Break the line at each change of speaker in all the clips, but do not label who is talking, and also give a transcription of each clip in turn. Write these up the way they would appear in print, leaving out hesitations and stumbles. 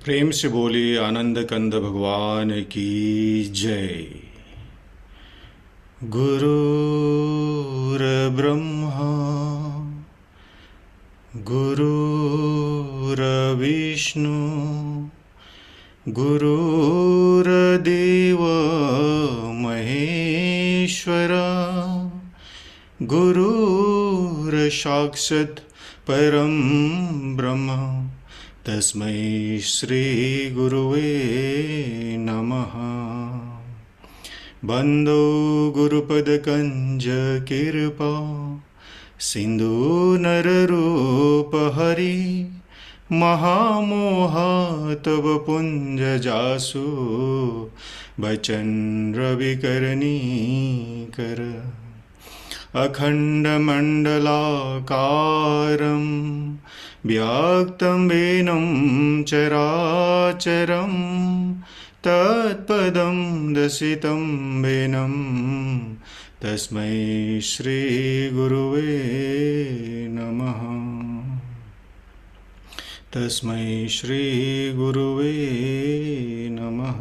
प्रेम से बोलिए आनंद कंद भगवान की जय। गुरुर्ब्रह्मा गुरुर्विष्णु गुरुर्देव महेश्वरा गुरुर्साक्षात् परं ब्रह्म तस्मै श्री गुरुवे नमः। बंदो गुरुपदकंज कृपा सिंधु नररूप हरि महामोह तव पुंज जासु बचन रविकरणी कर अखंडमंडलाकारं व्याक्तं वेनं चराचरं तत्पदं दर्शितं वेनं तस्मै श्री गुरुवे नमः। तस्मै श्री गुरुवे नमः।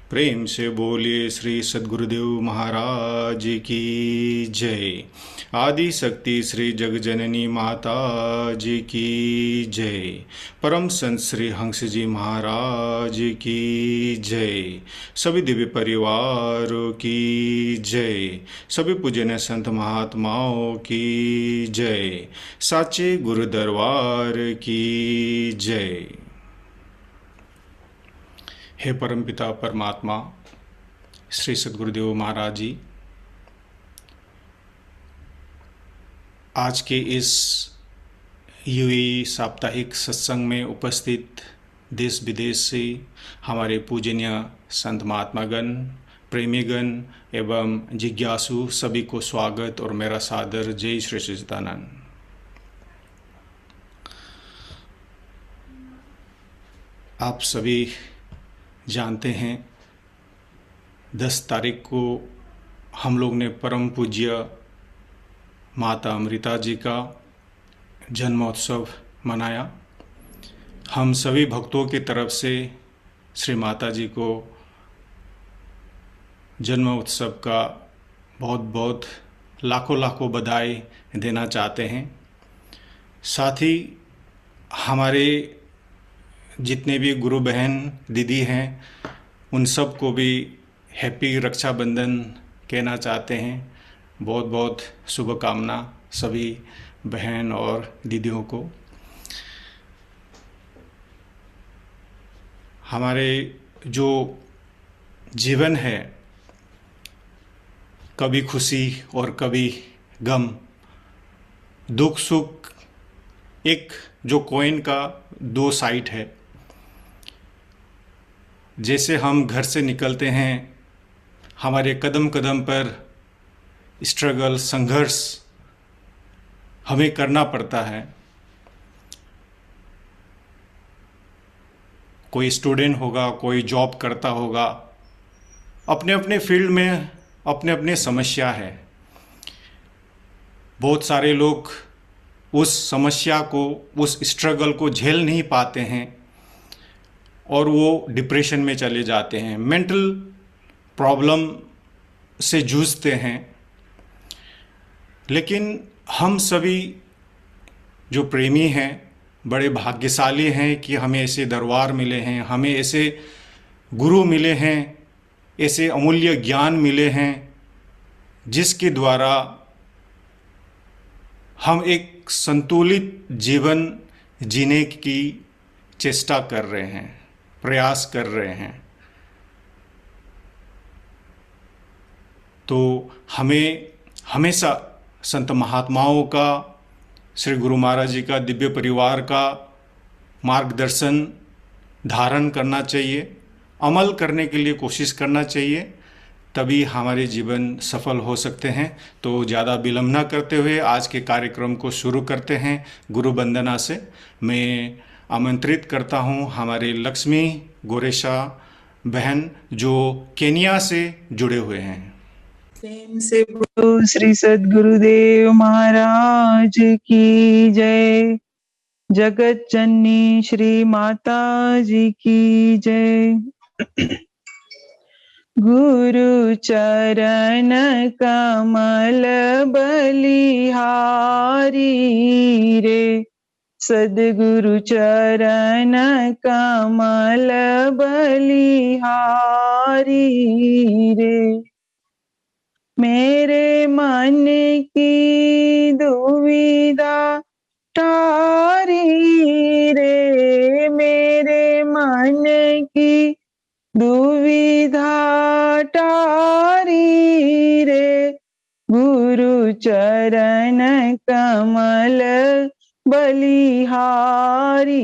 प्रेम से बोलिए श्री सद्गुरुदेव महाराज की जय। आदि शक्ति श्री जगजननी माता जी की जय। परम संत श्री हंस जी महाराज की जय। सभी दिव्य परिवारों की जय। सभी पूजनीय संत महात्माओं की जय। साचे गुरु दरबार की जय। हे परमपिता परमात्मा श्री सद्गुरुदेव महाराज जी, आज के इस यूएई साप्ताहिक सत्संग में उपस्थित देश विदेश से हमारे पूजनीय संत महात्मागण, प्रेमीगण एवं जिज्ञासु सभी को स्वागत और मेरा सादर जय श्री सच्चिदानंद। आप सभी जानते हैं 10 तारीख को हम लोग ने परम पूज्य माता अमृता जी का जन्मोत्सव मनाया। हम सभी भक्तों की तरफ से श्री माता जी को जन्मोत्सव का बहुत बहुत लाखों लाखों बधाई देना चाहते हैं। साथ ही हमारे जितने भी गुरु बहन दीदी हैं उन सब को भी हैप्पी रक्षाबंधन कहना चाहते हैं। बहुत बहुत शुभकामना सभी बहन और दीदियों को। हमारे जो जीवन है कभी खुशी और कभी गम, दुख सुख एक जो कॉइन का 2 साइड है। जैसे हम घर से निकलते हैं हमारे कदम कदम पर स्ट्रगल संघर्ष हमें करना पड़ता है। कोई स्टूडेंट होगा, कोई जॉब करता होगा, अपने अपने फील्ड में अपने अपने समस्या है। बहुत सारे लोग उस समस्या को, उस स्ट्रगल को झेल नहीं पाते हैं और वो डिप्रेशन में चले जाते हैं, मेंटल प्रॉब्लम से जूझते हैं। लेकिन हम सभी जो प्रेमी हैं बड़े भाग्यशाली हैं कि हमें ऐसे दरबार मिले हैं, हमें ऐसे गुरु मिले हैं, ऐसे अमूल्य ज्ञान मिले हैं जिसके द्वारा हम एक संतुलित जीवन जीने की चेष्टा कर रहे हैं, प्रयास कर रहे हैं। तो हमें हमेशा संत महात्माओं का, श्री गुरु महाराज जी का, दिव्य परिवार का मार्गदर्शन धारण करना चाहिए, अमल करने के लिए कोशिश करना चाहिए, तभी हमारे जीवन सफल हो सकते हैं। तो ज़्यादा विलम्ब न करते हुए आज के कार्यक्रम को शुरू करते हैं गुरु वंदना से। मैं आमंत्रित करता हूं हमारे लक्ष्मी गोरेशा बहन जो केनिया से जुड़े हुए हैं।
प्रेम से बोलो श्री सद्गुरुदेव महाराज की जय। जगत जननी श्री माता जी की जय। गुरु चरण कमल बलिहारी रे, सद्गुरु चरण कमल बलिहारी रे। मेरे मन की दुविधा टारी रे, मेरे मन की दुविधा टारी रे। गुरु चरण कमल बलिहारी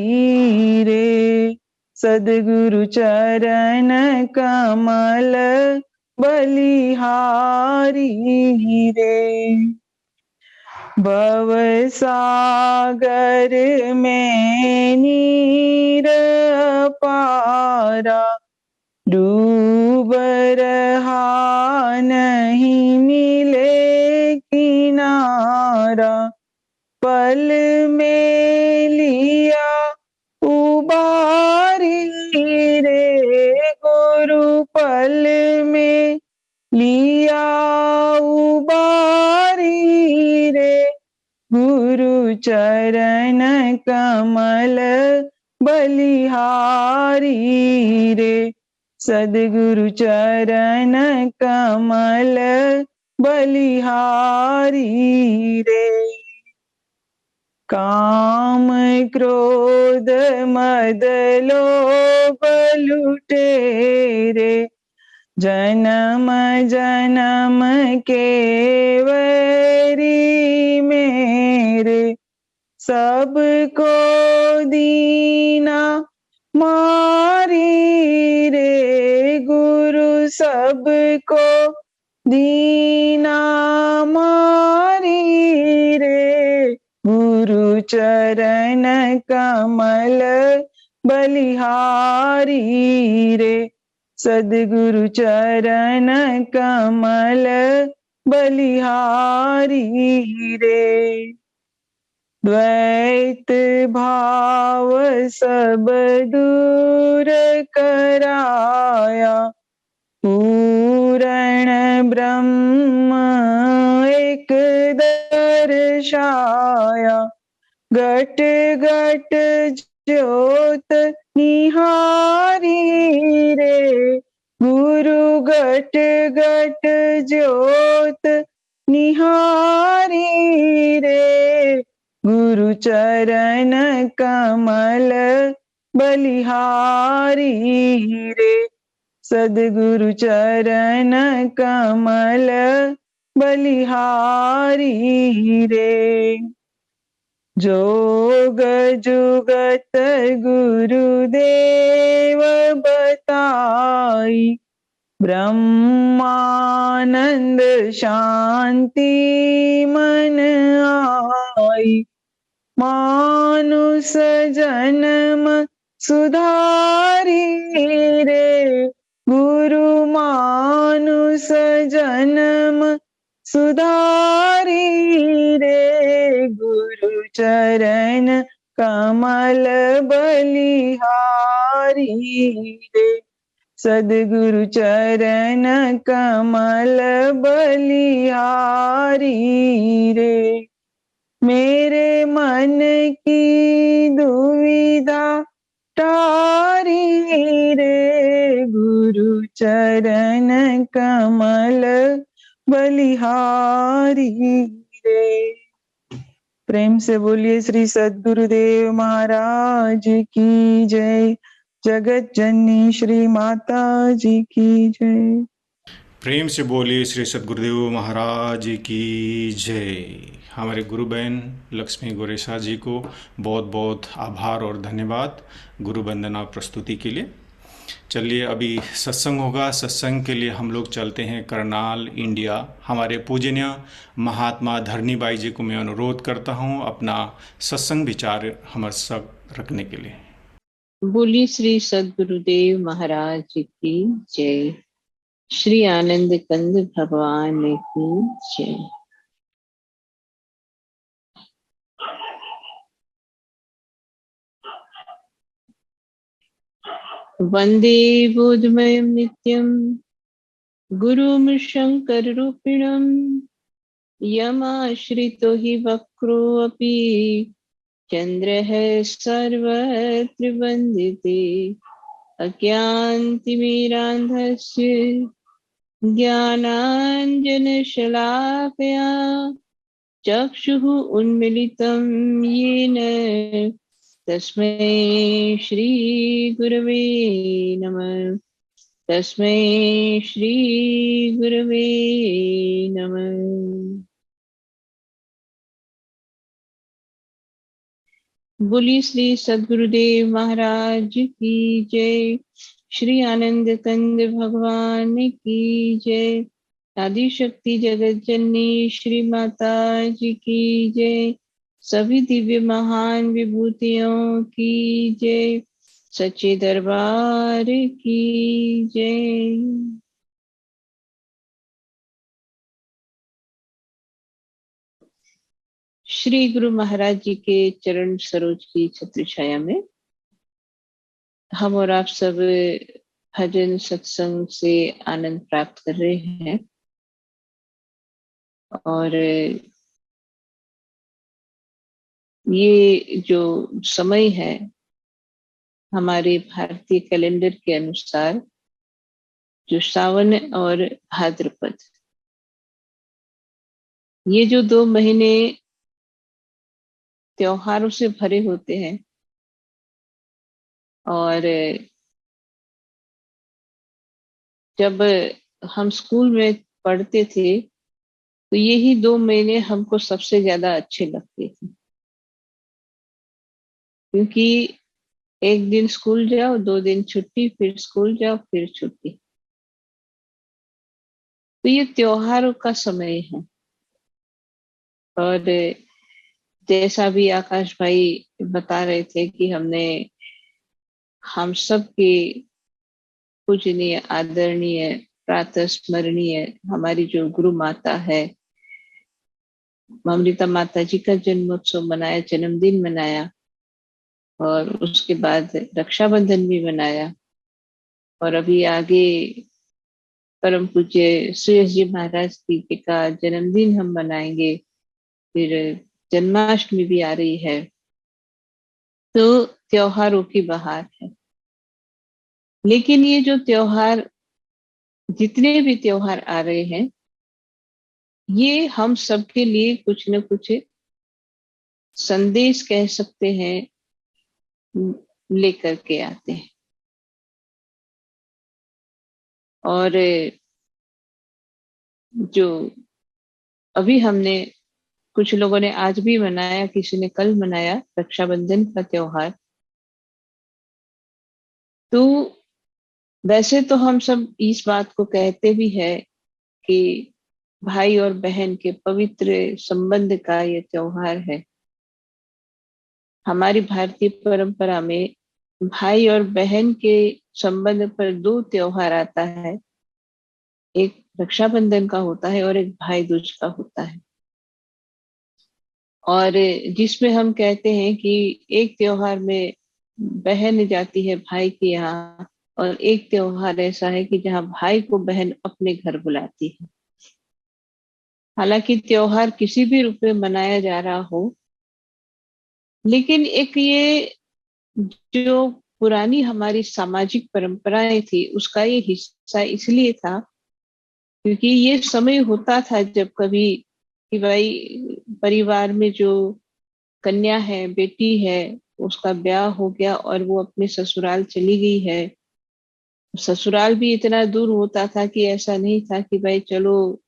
रे, सद्गुरु चरण कमल बलिहारी रे। भव सागर में नीर पारा, डूब रहा नहीं मिले किनारा। पल में लिया उबारी रे, गुरु पल में लिया उबारी रे। गुरु चरण कमल बलिहारी रे, सद्गुरु चरण कमल बलिहारी रे। काम क्रोध मद लोभ लुटेरे, जन्म जन्म के वैरी मेरे। सबको दीना मारी रे, गुरु सबको दीना मारी रे। गुरु चरण कमल बलिहारी रे, सद्गुरु चरण कमल बलिहारी रे। द्वैत भाव सब दूर कराया, पूर्ण ब्रह्म एक दर्शाया। घट घट ज्योत निहारी रे, गुरु घट घट ज्योत निहारी रे। गुरु चरण कमल बलिहारी रे, सद्गुरु चरण कमल बलिहारी रे। जोग जुगत गुरुदेव बताई, ब्रह्मानंद शांति मन आई। मानुष जन्म सुधारी रे, गुरु मानुष जन्म सुधारी रे। गुरु चरण कमल बलिहारी रे, सद्गुरु चरण कमल बलिहारी रे। मेरे मन की दुविधा टारी रे, गुरु चरण कमल बलिहारी रे। प्रेम से बोलिए श्री सद्गुरुदेव महाराज की जय। जगत जननी श्री माता जी की जय।
प्रेम से बोलिए श्री सद्गुरुदेव महाराज की जय। हमारे गुरु बहन लक्ष्मी गोरेशा जी को बहुत बहुत आभार और धन्यवाद गुरु वंदना प्रस्तुति के लिए। चलिए अभी सत्संग होगा। सत्संग के लिए हम लोग चलते हैं करनाल इंडिया। हमारे पूजनीय महात्मा धरणीबाई जी को मैं अनुरोध करता हूं अपना सत्संग विचार हमारे सब रखने के लिए।
बोली श्री सद्गुरुदेव महाराज की जय। श्री आनंद कंद भगवान की जय। वन्दे बोधमयं नित्यं गुरुं शङ्कररूपिणं यमाश्रितो हि वक्रोऽपि चन्द्रः सर्वत्र वन्दिते अज्ञानतिमिरान्धस्य ज्ञानाञ्जनशलाकया चक्षुः उन्मिलितं येन तस्मै श्रीगुरवे नमः। तस्मै श्रीगुरवे नमः। बोलिए श्री सद्गुरुदेव महाराज की जय। श्री आनंद कंद भगवान की जय। आदि शक्ति जगत जननी श्री माता जी की जय। सभी दिव्य महान विभूतियों की जय। सच्चे दरबार की जय। श्री गुरु महाराज जी के चरण सरोज की छत्र छाया में हम और आप सब भजन सत्संग से आनंद प्राप्त कर रहे हैं। और ये जो समय है हमारे भारतीय कैलेंडर के अनुसार जो सावन और भाद्रपद, ये जो 2 महीने त्योहारों से भरे होते हैं। और जब हम स्कूल में पढ़ते थे तो यही 2 महीने हमको सबसे ज्यादा अच्छे लगते थे, क्योंकि एक दिन स्कूल जाओ, 2 दिन छुट्टी, फिर स्कूल जाओ, फिर छुट्टी। तो ये त्योहारों का समय है। और जैसा भी आकाश भाई बता रहे थे कि हमने हम सब के पूजनीय आदरणीय प्रातः स्मरणीय हमारी जो गुरु माता है अमृता माता जी का जन्मोत्सव मनाया, जन्मदिन मनाया, और उसके बाद रक्षाबंधन भी मनाया। और अभी आगे परम पूज्य सुयश जी महाराज जी का जन्मदिन हम मनाएंगे। फिर जन्माष्टमी भी आ रही है। तो त्योहारों की बहार है। लेकिन ये जो त्योहार, जितने भी त्योहार आ रहे हैं, ये हम सबके लिए कुछ न कुछ संदेश कह सकते हैं लेकर के आते हैं। और जो अभी हमने, कुछ लोगों ने आज भी मनाया, किसी ने कल मनाया रक्षाबंधन का त्योहार। तो वैसे तो हम सब इस बात को कहते भी है कि भाई और बहन के पवित्र संबंध का ये त्योहार है। हमारी भारतीय परंपरा में भाई और बहन के संबंध पर 2 त्योहार आता है। एक रक्षाबंधन का होता है और एक भाई दूज का होता है। और जिसमें हम कहते हैं कि एक त्योहार में बहन जाती है भाई के यहाँ, और एक त्योहार ऐसा है कि जहाँ भाई को बहन अपने घर बुलाती है। हालांकि त्योहार किसी भी रूप में मनाया जा रहा हो, लेकिन एक ये जो पुरानी हमारी सामाजिक परंपराएं थी, उसका ये हिस्सा इसलिए था क्योंकि ये समय होता था जब कभी कि भाई परिवार में जो कन्या है, बेटी है, उसका ब्याह हो गया और वो अपने ससुराल चली गई है। ससुराल भी इतना दूर होता था कि ऐसा नहीं था कि भाई चलो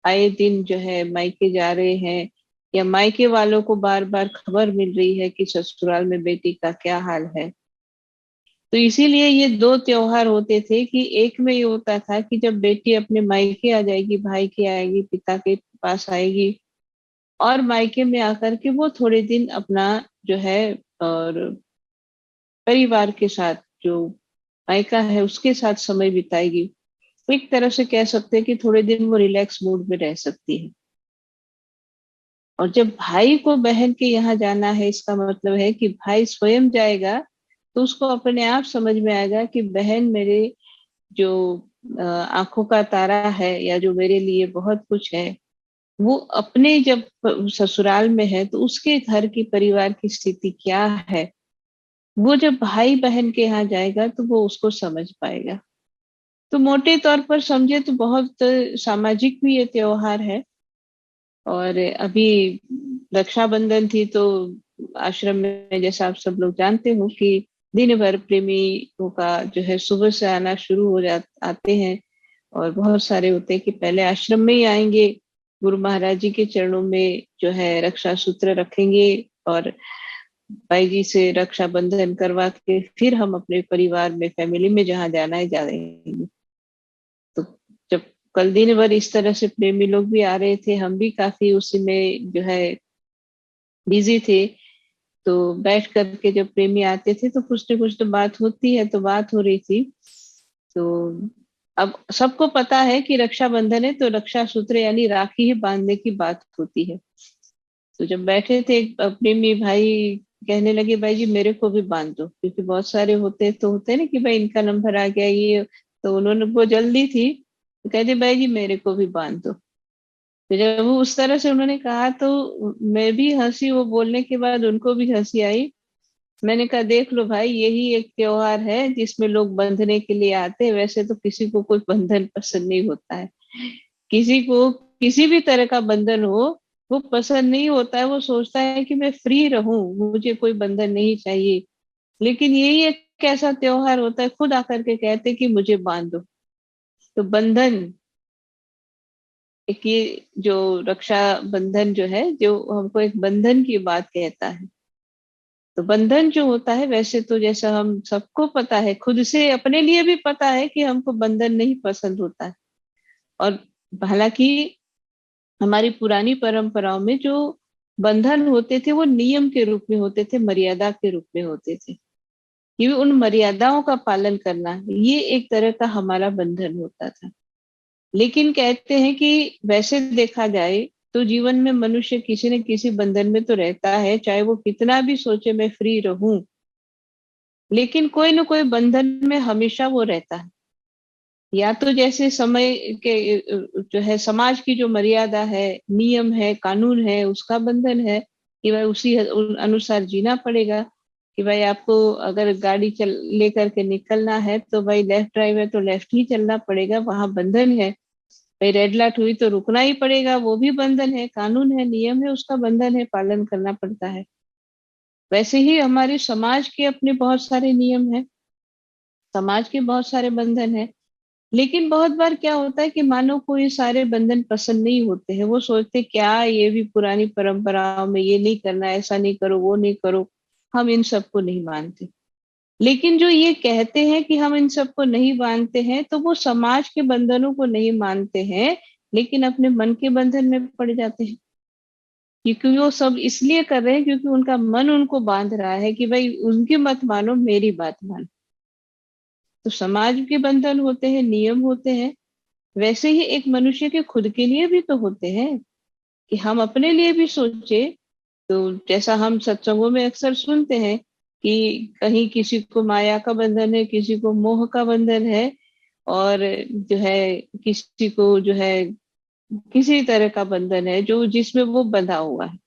आए दिन जो है मायके जा रहे हैं, या मायके वालों को बार बार खबर मिल रही है कि ससुराल में बेटी का क्या हाल है। तो इसीलिए ये 2 त्योहार होते थे कि एक में ये होता था कि जब बेटी अपने मायके आ जाएगी, भाई के आएगी, पिता के पास आएगी, और मायके में आकर के वो थोड़े दिन अपना जो है और परिवार के साथ, जो मायका है उसके साथ समय बिताएगी। एक तरह से कह सकते हैं कि थोड़े दिन वो रिलैक्स मूड में रह सकती है। और जब भाई को बहन के यहाँ जाना है, इसका मतलब है कि भाई स्वयं जाएगा तो उसको अपने आप समझ में आएगा कि बहन मेरे जो आंखों का तारा है, या जो मेरे लिए बहुत कुछ है, वो अपने जब ससुराल में है तो उसके घर की परिवार की स्थिति क्या है, वो जब भाई बहन के यहाँ जाएगा तो वो उसको समझ पाएगा। तो मोटे तौर पर समझे तो बहुत सामाजिक भी ये त्योहार है। और अभी रक्षाबंधन थी तो आश्रम में, जैसा आप सब लोग जानते हो, कि दिन भर प्रेमियों का जो है सुबह से आना शुरू हो जा आते हैं। और बहुत सारे होते हैं कि पहले आश्रम में ही आएंगे, गुरु महाराज जी के चरणों में जो है रक्षा सूत्र रखेंगे, और भाई जी से रक्षा बंधन करवा के फिर हम अपने परिवार में, फैमिली में जहाँ जाना है जाएंगे। तो जब कल दिन भर इस तरह से प्रेमी लोग भी आ रहे थे, हम भी काफी उसी में जो है बिजी थे। तो बैठ करके जब प्रेमी आते थे तो कुछ न कुछ तो बात होती है, तो बात हो रही थी। तो अब सबको पता है कि रक्षाबंधन है तो रक्षा सूत्र यानी राखी ही बांधने की बात होती है। तो जब बैठे थे प्रेमी भाई कहने लगे भाई जी मेरे को भी बांध दो, क्योंकि बहुत सारे होते हैं ना कि भाई इनका नंबर आ गया ये। तो उन्होंने, वो जल्दी थी, तो कहते भाई जी मेरे को भी बांध दो। तो जब वो उस तरह से उन्होंने कहा तो मैं भी हंसी, वो बोलने के बाद उनको भी हंसी आई। मैंने कहा देख लो भाई, यही एक त्योहार है जिसमें लोग बंधने के लिए आते हैं। वैसे तो किसी को कोई बंधन पसंद नहीं होता है, किसी को किसी भी तरह का बंधन हो वो पसंद नहीं होता है। वो सोचता है कि मैं फ्री रहूं, मुझे कोई बंधन नहीं चाहिए। लेकिन यही एक ऐसा त्योहार होता है, खुद आकर के कहते हैं कि मुझे बांध दो। तो बंधन, एक ये जो रक्षा बंधन जो है, जो हमको एक बंधन की बात कहता है। तो बंधन जो होता है, वैसे तो जैसा हम सबको पता है, खुद से अपने लिए भी पता है कि हमको बंधन नहीं पसंद होता है। और हालांकि हमारी पुरानी परंपराओं में जो बंधन होते थे वो नियम के रूप में होते थे, मर्यादा के रूप में होते थे, कि उन मर्यादाओं का पालन करना, ये एक तरह का हमारा बंधन होता था। लेकिन कहते हैं कि वैसे देखा जाए तो जीवन में मनुष्य किसी न किसी बंधन में तो रहता है, चाहे वो कितना भी सोचे मैं फ्री रहूं, लेकिन कोई ना कोई बंधन में हमेशा वो रहता है। या तो जैसे समय के जो है समाज की जो मर्यादा है, नियम है, कानून है, उसका बंधन है कि भाई उसी अनुसार जीना पड़ेगा। कि भाई आपको अगर गाड़ी चल लेकर के निकलना है तो भाई लेफ्ट ड्राइव है तो लेफ्ट ही चलना पड़ेगा, वहां बंधन है। भाई रेड लाइट हुई तो रुकना ही पड़ेगा, वो भी बंधन है, कानून है, नियम है, उसका बंधन है, पालन करना पड़ता है। वैसे ही हमारे समाज के अपने बहुत सारे नियम है, समाज के बहुत सारे बंधन है। लेकिन बहुत बार क्या होता है कि मानव को ये सारे बंधन पसंद नहीं होते हैं। वो सोचते क्या ये भी पुरानी परंपराओं में ये नहीं करना, ऐसा नहीं करो, वो नहीं करो, हम इन सबको नहीं मानते। लेकिन जो ये कहते हैं कि हम इन सबको नहीं मानते हैं, तो वो समाज के बंधनों को नहीं मानते हैं, लेकिन अपने मन के बंधन में पड़ जाते हैं। क्योंकि वो सब इसलिए कर रहे हैं क्योंकि उनका मन उनको बांध रहा है कि भाई उनकी मत मानो, मेरी बात मानो। तो समाज के बंधन होते हैं, नियम होते हैं। वैसे ही एक मनुष्य के खुद के लिए भी तो होते हैं, कि हम अपने लिए भी सोचे। तो जैसा हम सत्संगों में अक्सर सुनते हैं कि कहीं किसी को माया का बंधन है, किसी को मोह का बंधन है, और जो है किसी को जो है किसी तरह का बंधन है जो जिसमें वो बंधा हुआ है।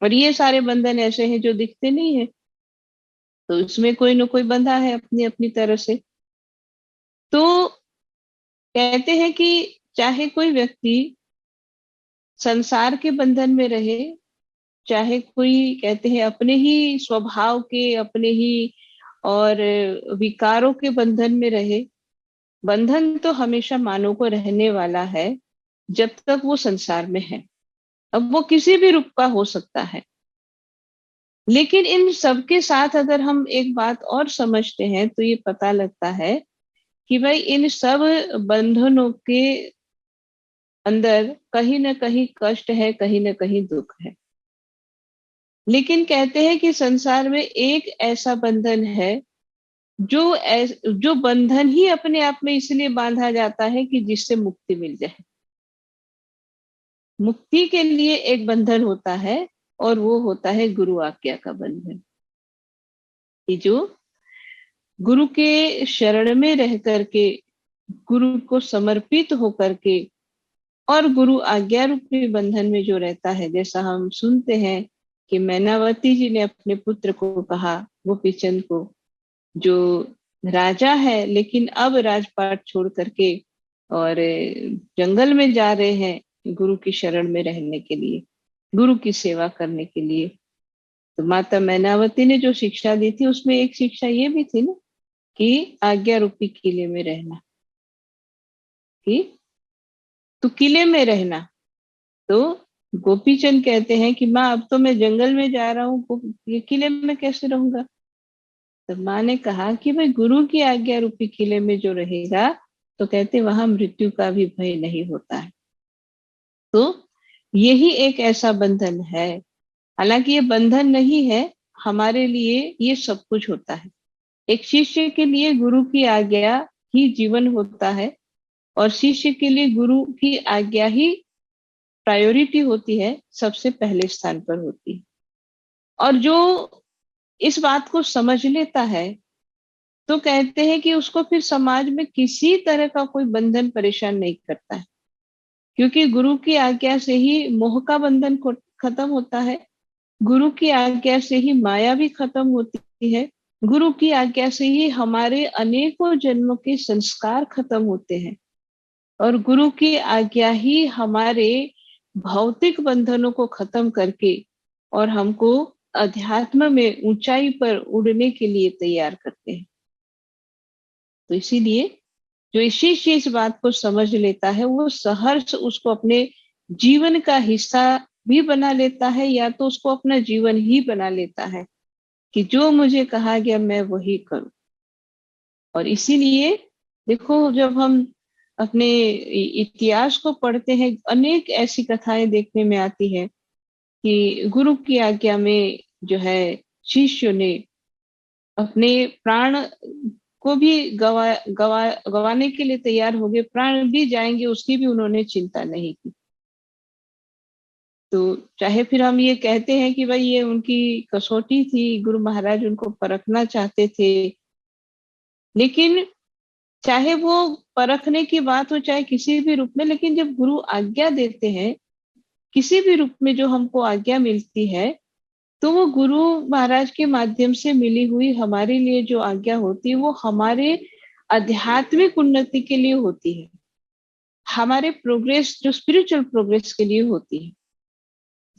और ये सारे बंधन ऐसे हैं जो दिखते नहीं है, तो उसमें कोई ना कोई बंधा है अपनी अपनी तरह से। तो कहते हैं कि चाहे कोई व्यक्ति संसार के बंधन में रहे, चाहे कोई कहते हैं अपने ही स्वभाव के, अपने ही और विकारों के बंधन में रहे, बंधन तो हमेशा मानव को रहने वाला है जब तक वो संसार में है। अब वो किसी भी रूप का हो सकता है। लेकिन इन सबके साथ अगर हम एक बात और समझते हैं तो ये पता लगता है कि भाई इन सब बंधनों के अंदर कहीं ना कहीं कष्ट है, कहीं ना कहीं दुख है। लेकिन कहते हैं कि संसार में एक ऐसा बंधन है जो बंधन ही अपने आप में इसलिए बांधा जाता है कि जिससे मुक्ति मिल जाए। मुक्ति के लिए एक बंधन होता है, और वो होता है गुरु आज्ञा का बंधन। कि जो गुरु के शरण में रह करके, गुरु को समर्पित होकर के और गुरु आज्ञा रूपी बंधन में जो रहता है, जैसा हम सुनते हैं कि मैनावती जी ने अपने पुत्र को कहा, गोपीचंद को, जो राजा है लेकिन अब राजपाट छोड़ करके और जंगल में जा रहे हैं गुरु की शरण में रहने के लिए, गुरु की सेवा करने के लिए। तो माता मैनावती ने जो शिक्षा दी थी उसमें एक शिक्षा ये भी थी ना कि आज्ञा रूपी किले में रहना, कि तो किले में रहना। तो गोपीचंद कहते हैं कि माँ अब तो मैं जंगल में जा रहा हूँ, ये किले में कैसे रहूंगा। तो माँ ने कहा कि भाई गुरु की आज्ञा रूपी किले में जो रहेगा तो कहते वहां मृत्यु का भी भय नहीं होता है। तो यही एक ऐसा बंधन है, हालांकि ये बंधन नहीं है, हमारे लिए ये सब कुछ होता है। एक शिष्य के लिए गुरु की आज्ञा ही जीवन होता है और शिष्य के लिए गुरु की आज्ञा ही प्रायोरिटी होती है, सबसे पहले स्थान पर होती है। और जो इस बात को समझ लेता है तो कहते हैं कि उसको फिर समाज में किसी तरह का कोई बंधन परेशान नहीं करता है, क्योंकि गुरु की आज्ञा से ही मोह का बंधन खत्म होता है, गुरु की आज्ञा से ही माया भी खत्म होती है, गुरु की आज्ञा से ही हमारे अनेकों जन्मों के संस्कार खत्म होते हैं, और गुरु की आज्ञा ही हमारे भौतिक बंधनों को खत्म करके और हमको अध्यात्म में ऊंचाई पर उड़ने के लिए तैयार करते हैं। तो इसीलिए जो शिष्य इस बात को समझ लेता है वो सहर्ष उसको अपने जीवन का हिस्सा भी बना लेता है, या तो उसको अपना जीवन ही बना लेता है कि जो मुझे कहा गया मैं वही करूं। और इसीलिए देखो, जब हम अपने इतिहास को पढ़ते हैं, अनेक ऐसी कथाएं देखने में आती है कि गुरु की आज्ञा में जो है शिष्य ने अपने प्राण को भी गवाने के लिए तैयार हो गए, प्राण भी जाएंगे उसकी भी उन्होंने चिंता नहीं की। तो चाहे फिर हम ये कहते हैं कि भाई ये उनकी कसौटी थी, गुरु महाराज उनको परखना चाहते थे, लेकिन चाहे वो परखने की बात हो चाहे किसी भी रूप में, लेकिन जब गुरु आज्ञा देते हैं किसी भी रूप में, जो हमको आज्ञा मिलती है, तो वो गुरु महाराज के माध्यम से मिली हुई हमारे लिए जो आज्ञा होती है वो हमारे आध्यात्मिक उन्नति के लिए होती है, हमारे प्रोग्रेस, जो स्पिरिचुअल प्रोग्रेस के लिए होती है।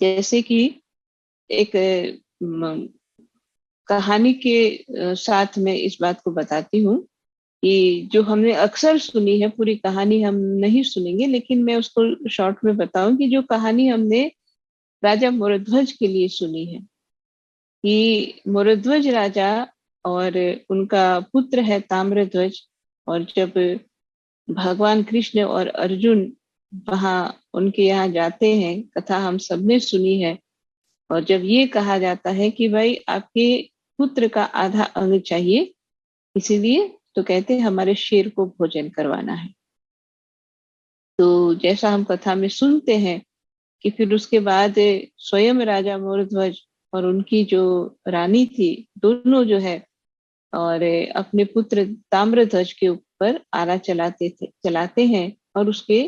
जैसे कि एक कहानी के साथ मैं इस बात को बताती हूँ कि जो हमने अक्सर सुनी है, पूरी कहानी हम नहीं सुनेंगे लेकिन मैं उसको शॉर्ट में बताऊं कि जो कहानी हमने राजा मोरध्वज के लिए सुनी है कि मोरध्वज राजा और उनका पुत्र है ताम्रध्वज, और जब भगवान कृष्ण और अर्जुन वहां उनके यहाँ जाते हैं, कथा हम सबने सुनी है, और जब ये कहा जाता है कि भाई आपके पुत्र का आधा अंग चाहिए, इसीलिए तो कहते हैं हमारे शेर को भोजन करवाना है। तो जैसा हम कथा में सुनते हैं कि फिर उसके बाद स्वयं राजा मोरध्वज और उनकी जो रानी थी, दोनों जो है और अपने पुत्र ताम्रध्वज के ऊपर आरा चलाते हैं और उसके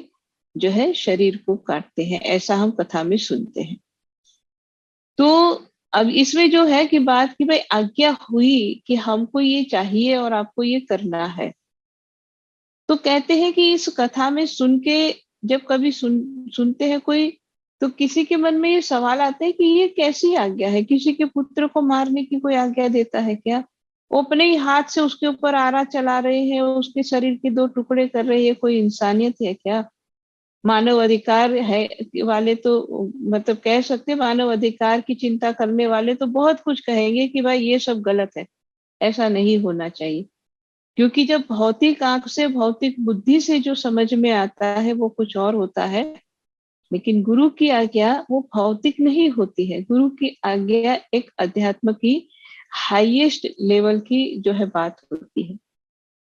जो है शरीर को काटते हैं, ऐसा हम कथा में सुनते हैं। तो अब इसमें जो है कि बात की भाई आज्ञा हुई कि हमको ये चाहिए और आपको ये करना है, तो कहते हैं कि इस कथा में सुन के जब कभी सुनते हैं कोई, तो किसी के मन में ये सवाल आता है कि ये कैसी आज्ञा है, किसी के पुत्र को मारने की कोई आज्ञा देता है क्या? वो अपने ही हाथ से उसके ऊपर आरा चला रहे हैं, उसके शरीर के 2 टुकड़े कर रहे हैं, कोई इंसानियत है क्या? मानव अधिकार है वाले तो मतलब कह सकते, मानव अधिकार की चिंता करने वाले तो बहुत कुछ कहेंगे कि भाई ये सब गलत है, ऐसा नहीं होना चाहिए, क्योंकि जब भौतिक आंख से, भौतिक बुद्धि से जो समझ में आता है वो कुछ और होता है, लेकिन गुरु की आज्ञा वो भौतिक नहीं होती है। गुरु की आज्ञा एक अध्यात्म की हाईएस्ट लेवल की जो है बात होती है।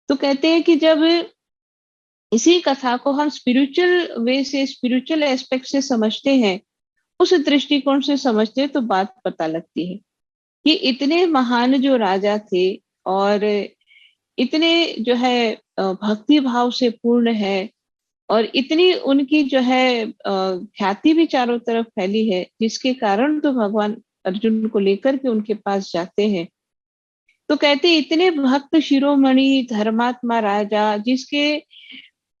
तो कहते हैं कि जब इसी कथा को हम स्पिरिचुअल वे से, स्पिरिचुअल एस्पेक्ट से समझते हैं, उस दृष्टिकोण से समझते हैं, तो बात पता लगती है कि इतने महान जो राजा थे और इतने जो है भक्ति भाव से पूर्ण है, और इतनी उनकी जो है ख्याति भी चारों तरफ फैली है, जिसके कारण तो भगवान अर्जुन को लेकर के उनके पास जाते हैं। तो कहते इतने भक्त शिरोमणि धर्मात्मा राजा, जिसके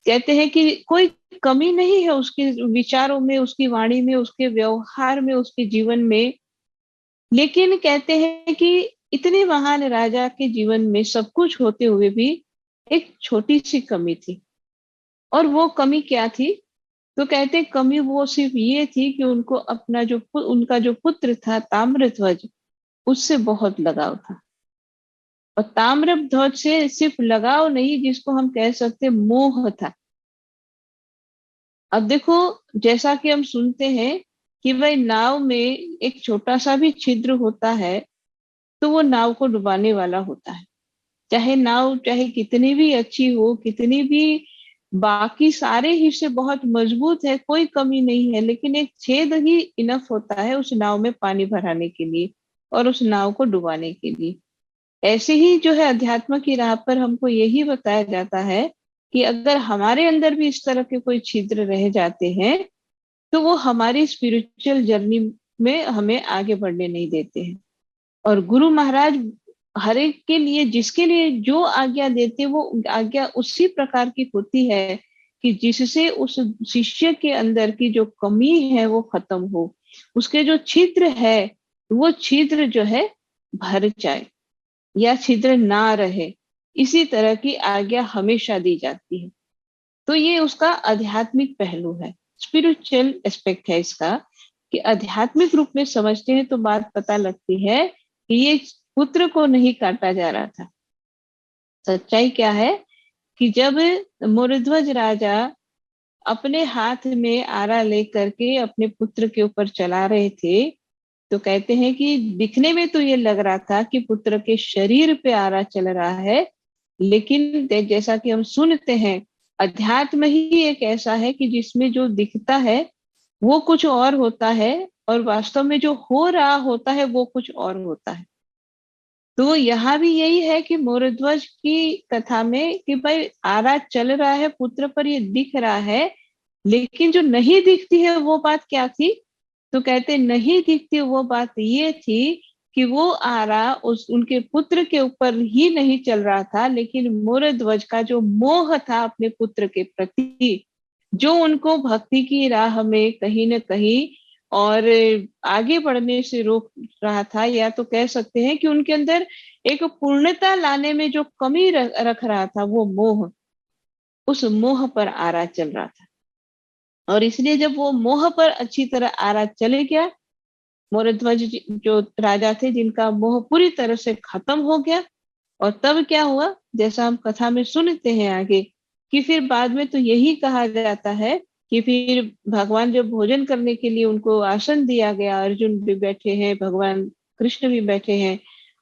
कहते हैं कि कोई कमी नहीं है उसके विचारों में, उसकी वाणी में, उसके व्यवहार में, उसके जीवन में। लेकिन कहते हैं कि इतने महान राजा के जीवन में सब कुछ होते हुए भी एक छोटी सी कमी थी। और वो कमी क्या थी? तो कहते कमी वो सिर्फ ये थी कि उनको अपना उनका जो पुत्र था ताम्रध्वज, उससे बहुत लगाव था। और ताम्रध्वज से सिर्फ लगाव नहीं, जिसको हम कह सकते मोह था। अब देखो, जैसा कि हम सुनते हैं कि भाई नाव में एक छोटा सा भी छिद्र होता है तो वो नाव को डुबाने वाला होता है। चाहे नाव चाहे कितनी भी अच्छी हो, कितनी भी बाकी सारे हिस्से बहुत मजबूत है, कोई कमी नहीं है, लेकिन एक छेद ही इनफ होता है उस नाव में पानी भराने के लिए और उस नाव को डुबाने के लिए। ऐसे ही जो है अध्यात्म की राह पर हमको यही बताया जाता है कि अगर हमारे अंदर भी इस तरह के कोई छिद्र रह जाते हैं तो वो हमारी स्पिरिचुअल जर्नी में हमें आगे बढ़ने नहीं देते हैं। और गुरु महाराज हर एक के लिए, जिसके लिए जो आज्ञा देते वो आज्ञा उसी प्रकार की होती है कि जिससे उस शिष्य के अंदर की जो कमी है वो खत्म हो, उसके जो छिद्र है वो छिद्र जो है भर जाए या छिद्र ना रहे। इसी तरह की आज्ञा हमेशा दी जाती है। तो ये उसका आध्यात्मिक पहलू है, स्पिरिचुअल एस्पेक्ट है इसका, कि आध्यात्मिक रूप में समझते हैं तो बात पता लगती है कि ये पुत्र को नहीं काटा जा रहा था। सच्चाई क्या है कि जब मोरध्वज राजा अपने हाथ में आरा लेकर के अपने पुत्र के ऊपर चला रहे थे, तो कहते हैं कि दिखने में तो ये लग रहा था कि पुत्र के शरीर पे आरा चल रहा है, लेकिन जैसा कि हम सुनते हैं अध्यात्म ही एक ऐसा है कि जिसमें जो दिखता है वो कुछ और होता है और वास्तव में जो हो रहा होता है वो कुछ और होता है। तो यहाँ भी यही है कि मोरध्वज की कथा में कि भाई आरा चल रहा है पुत्र पर, ये दिख रहा है, लेकिन जो नहीं दिखती है वो बात क्या थी? तो कहते नहीं दिखती वो बात ये थी कि वो आरा उस उनके पुत्र के ऊपर ही नहीं चल रहा था, लेकिन मोरध्वज का जो मोह था अपने पुत्र के प्रति, जो उनको भक्ति की राह में कहीं न कहीं और आगे बढ़ने से रोक रहा था, या तो कह सकते हैं कि उनके अंदर एक पूर्णता लाने में जो कमी रख रहा था वो मोह, उस मोह पर आरा चल रहा था। और इसलिए जब वो मोह पर अच्छी तरह आरा चले गया, मोरध्वज जो राजा थे जिनका मोह पूरी तरह से खत्म हो गया, और तब क्या हुआ, जैसा हम कथा में सुनते हैं आगे कि फिर बाद में तो यही कहा जाता है कि फिर भगवान जब भोजन करने के लिए उनको आसन दिया गया, अर्जुन भी बैठे हैं, भगवान कृष्ण भी बैठे हैं,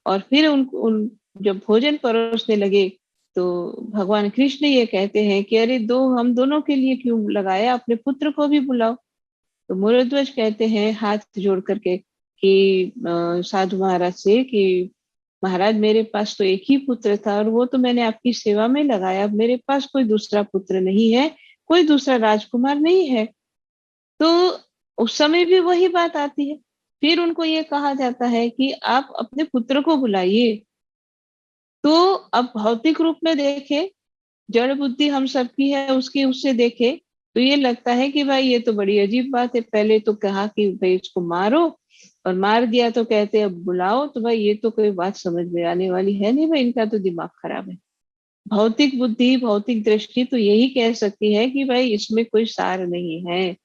और फिर उन जब भोजन परोसने लगे तो भगवान कृष्ण ये कहते हैं कि अरे दो हम दोनों के लिए क्यों लगाया, अपने पुत्र को भी बुलाओ। तो मोरध्वज कहते हैं हाथ जोड़ करके कि साधु महाराज से कि महाराज मेरे पास तो एक ही पुत्र था और वो तो मैंने आपकी सेवा में लगाया, मेरे पास कोई दूसरा पुत्र नहीं है, कोई दूसरा राजकुमार नहीं है। तो उस समय भी वही बात आती है। फिर उनको ये कहा जाता है कि आप अपने पुत्र को बुलाइए। तो अब भौतिक रूप में देखे, जड़ बुद्धि हम सबकी है, उसकी उससे देखे तो ये लगता है कि भाई ये तो बड़ी अजीब बात है। पहले तो कहा कि भाई इसको मारो और मार दिया तो कहते अब बुलाओ, तो भाई ये तो कोई बात समझ में आने वाली है नहीं, भाई इनका तो दिमाग खराब है। भौतिक बुद्धि भौतिक दृष्टि तो यही कह सकती है कि भाई इसमें कोई सार नहीं है।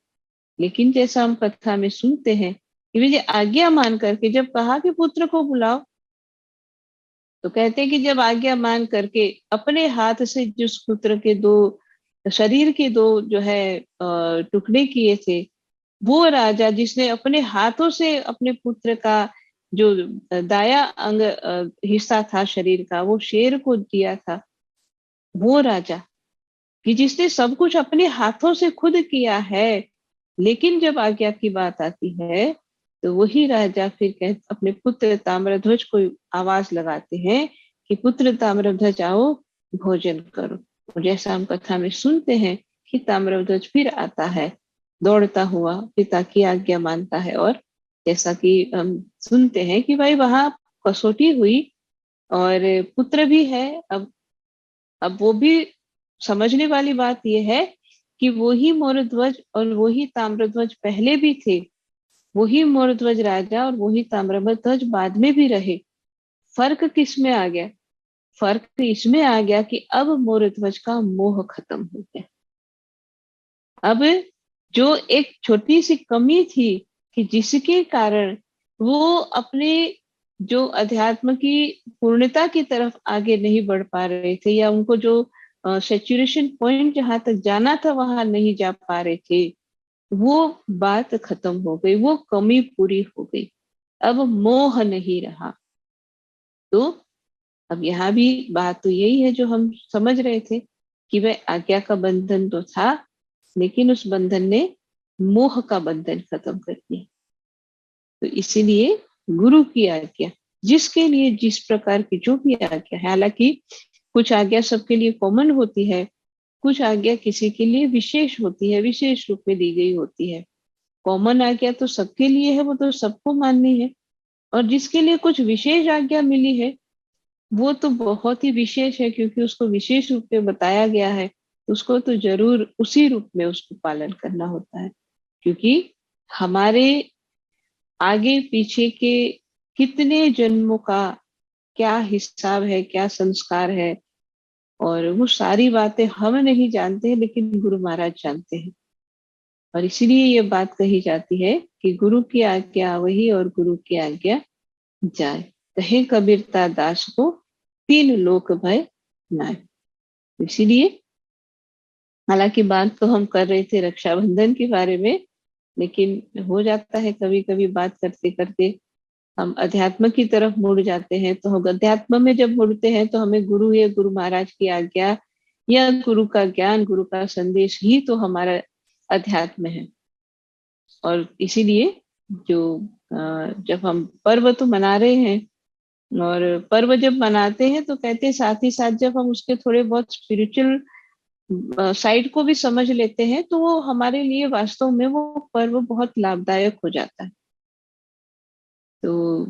लेकिन जैसा हम कथा में सुनते हैं कि मुझे आज्ञा मान करके जब कहा कि पुत्र को बुलाओ, तो कहते हैं कि जब आज्ञा मान करके अपने हाथ से जिस पुत्र के दो शरीर के दो जो है टुकड़े किए थे, वो राजा जिसने अपने हाथों से अपने पुत्र का जो दाया अंग हिस्सा था शरीर का वो शेर को दिया था, वो राजा कि जिसने सब कुछ अपने हाथों से खुद किया है, लेकिन जब आज्ञा की बात आती है तो वही राजा फिर अपने पुत्र ताम्रध्वज को आवाज लगाते हैं कि पुत्र ताम्रध्वज आओ भोजन करो। और जैसा हम कथा में सुनते हैं कि ताम्रध्वज फिर आता है दौड़ता हुआ, पिता की आज्ञा मानता है, और जैसा कि हम सुनते हैं कि भाई वहां कसौटी हुई और पुत्र भी है। अब वो भी समझने वाली बात यह है कि वही मोरध्वज और वही ताम्रध्वज पहले भी थे, वही मोरध्वज राजा और वही ताम्रध्वज बाद में भी रहे। फर्क किस में आ गया? फर्क इसमें आ गया कि अब मोरध्वज का मोह खत्म हो गया। अब जो एक छोटी सी कमी थी कि जिसके कारण वो अपने जो अध्यात्म की पूर्णता की तरफ आगे नहीं बढ़ पा रहे थे, या उनको जो सेचुरेशन पॉइंट जहां तक जाना था वहां नहीं जा पा रहे थे, वो बात खत्म हो गई, वो कमी पूरी हो गई। अब मोह नहीं रहा। तो अब यहाँ भी बात तो यही है जो हम समझ रहे थे कि वह आज्ञा का बंधन तो था, लेकिन उस बंधन ने मोह का बंधन खत्म कर दिया। तो इसीलिए गुरु की आज्ञा, जिसके लिए जिस प्रकार की जो भी आज्ञा है, हालांकि कुछ आज्ञा सबके लिए कॉमन होती है, कुछ आज्ञा किसी के लिए विशेष होती है, विशेष रूप में दी गई होती है। कॉमन आज्ञा तो सबके लिए है, वो तो सबको माननी है। और जिसके लिए कुछ विशेष आज्ञा मिली है वो तो बहुत ही विशेष है, क्योंकि उसको विशेष रूप में बताया गया है, उसको तो जरूर उसी रूप में उसको पालन करना होता है। क्योंकि हमारे आगे पीछे के कितने जन्मों का क्या हिसाब है, क्या संस्कार है, और वो सारी बातें हम नहीं जानते, लेकिन गुरु महाराज जानते हैं। और इसीलिए ये बात कही जाती है कि गुरु की आज्ञा वही और गुरु की आज्ञा जाए। कहे कबीरता दास को तीन लोक भय नाय। इसीलिए हालांकि बात तो हम कर रहे थे रक्षाबंधन के बारे में, लेकिन हो जाता है कभी कभी बात करते करते हम अध्यात्म की तरफ मुड़ जाते हैं। तो हम अध्यात्म में जब मुड़ते हैं तो हमें गुरु या गुरु महाराज की आज्ञा या गुरु का ज्ञान, गुरु का संदेश ही तो हमारा अध्यात्म है। और इसीलिए जो जब हम पर्व तो मना रहे हैं, और पर्व जब मनाते हैं तो कहते हैं साथ ही साथ जब हम उसके थोड़े बहुत स्पिरिचुअल साइड को भी समझ लेते हैं तो वो हमारे लिए वास्तव में वो पर्व बहुत लाभदायक हो जाता है। तो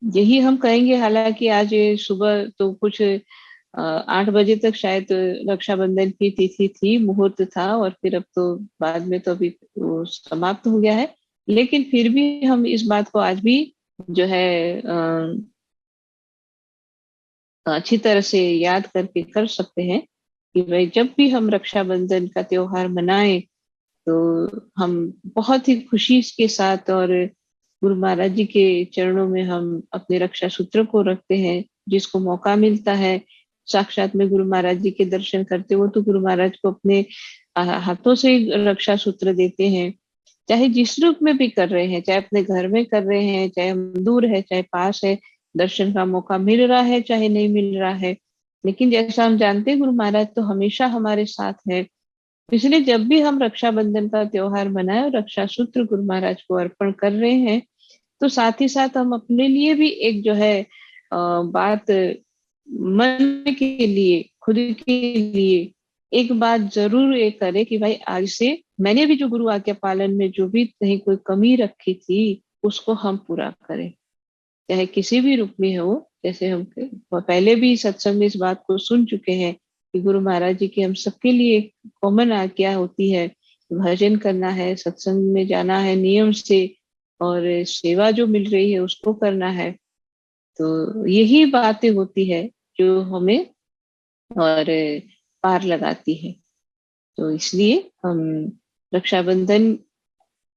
यही हम कहेंगे। हालांकि आज सुबह तो कुछ 8 बजे तक शायद रक्षाबंधन की तिथि थी, मुहूर्त था, और फिर अब तो बाद में तो अभी वो समाप्त हो गया है। लेकिन फिर भी हम इस बात को आज भी जो है अच्छी तरह से याद करके कर सकते हैं कि भाई जब भी हम रक्षाबंधन का त्योहार मनाएं तो हम बहुत ही खुशी के साथ और गुरु महाराज जी के चरणों में हम अपने रक्षा सूत्र को रखते हैं। जिसको मौका मिलता है साक्षात में गुरु महाराज जी के दर्शन करते हो तो गुरु महाराज को अपने हाथों से रक्षा सूत्र देते हैं। चाहे जिस रूप में भी कर रहे हैं, चाहे अपने घर में कर रहे हैं, चाहे हम दूर है चाहे पास है, दर्शन का मौका मिल रहा है चाहे नहीं मिल रहा है, लेकिन जैसा हम जानते हैं गुरु महाराज तो हमेशा हमारे साथ है। इसलिए जब भी हम रक्षाबंधन का त्योहार मनाए और रक्षा सूत्र गुरु महाराज को अर्पण कर रहे हैं तो साथ ही साथ हम अपने लिए भी एक जो है बात मन के लिए, खुद के लिए एक बात जरूर ये करे कि भाई आज से मैंने भी जो गुरु आज्ञा पालन में जो भी कहीं कोई कमी रखी थी उसको हम पूरा करें, चाहे किसी भी रूप में हो। जैसे हम पहले भी सत्संग में इस बात को सुन चुके हैं कि गुरु महाराज जी की हम सबके लिए एक कॉमन आज्ञा होती है, भजन करना है, सत्संग में जाना है नियम से, और सेवा जो मिल रही है उसको करना है। तो यही बातें होती है जो हमें और पार लगाती है। तो इसलिए हम रक्षाबंधन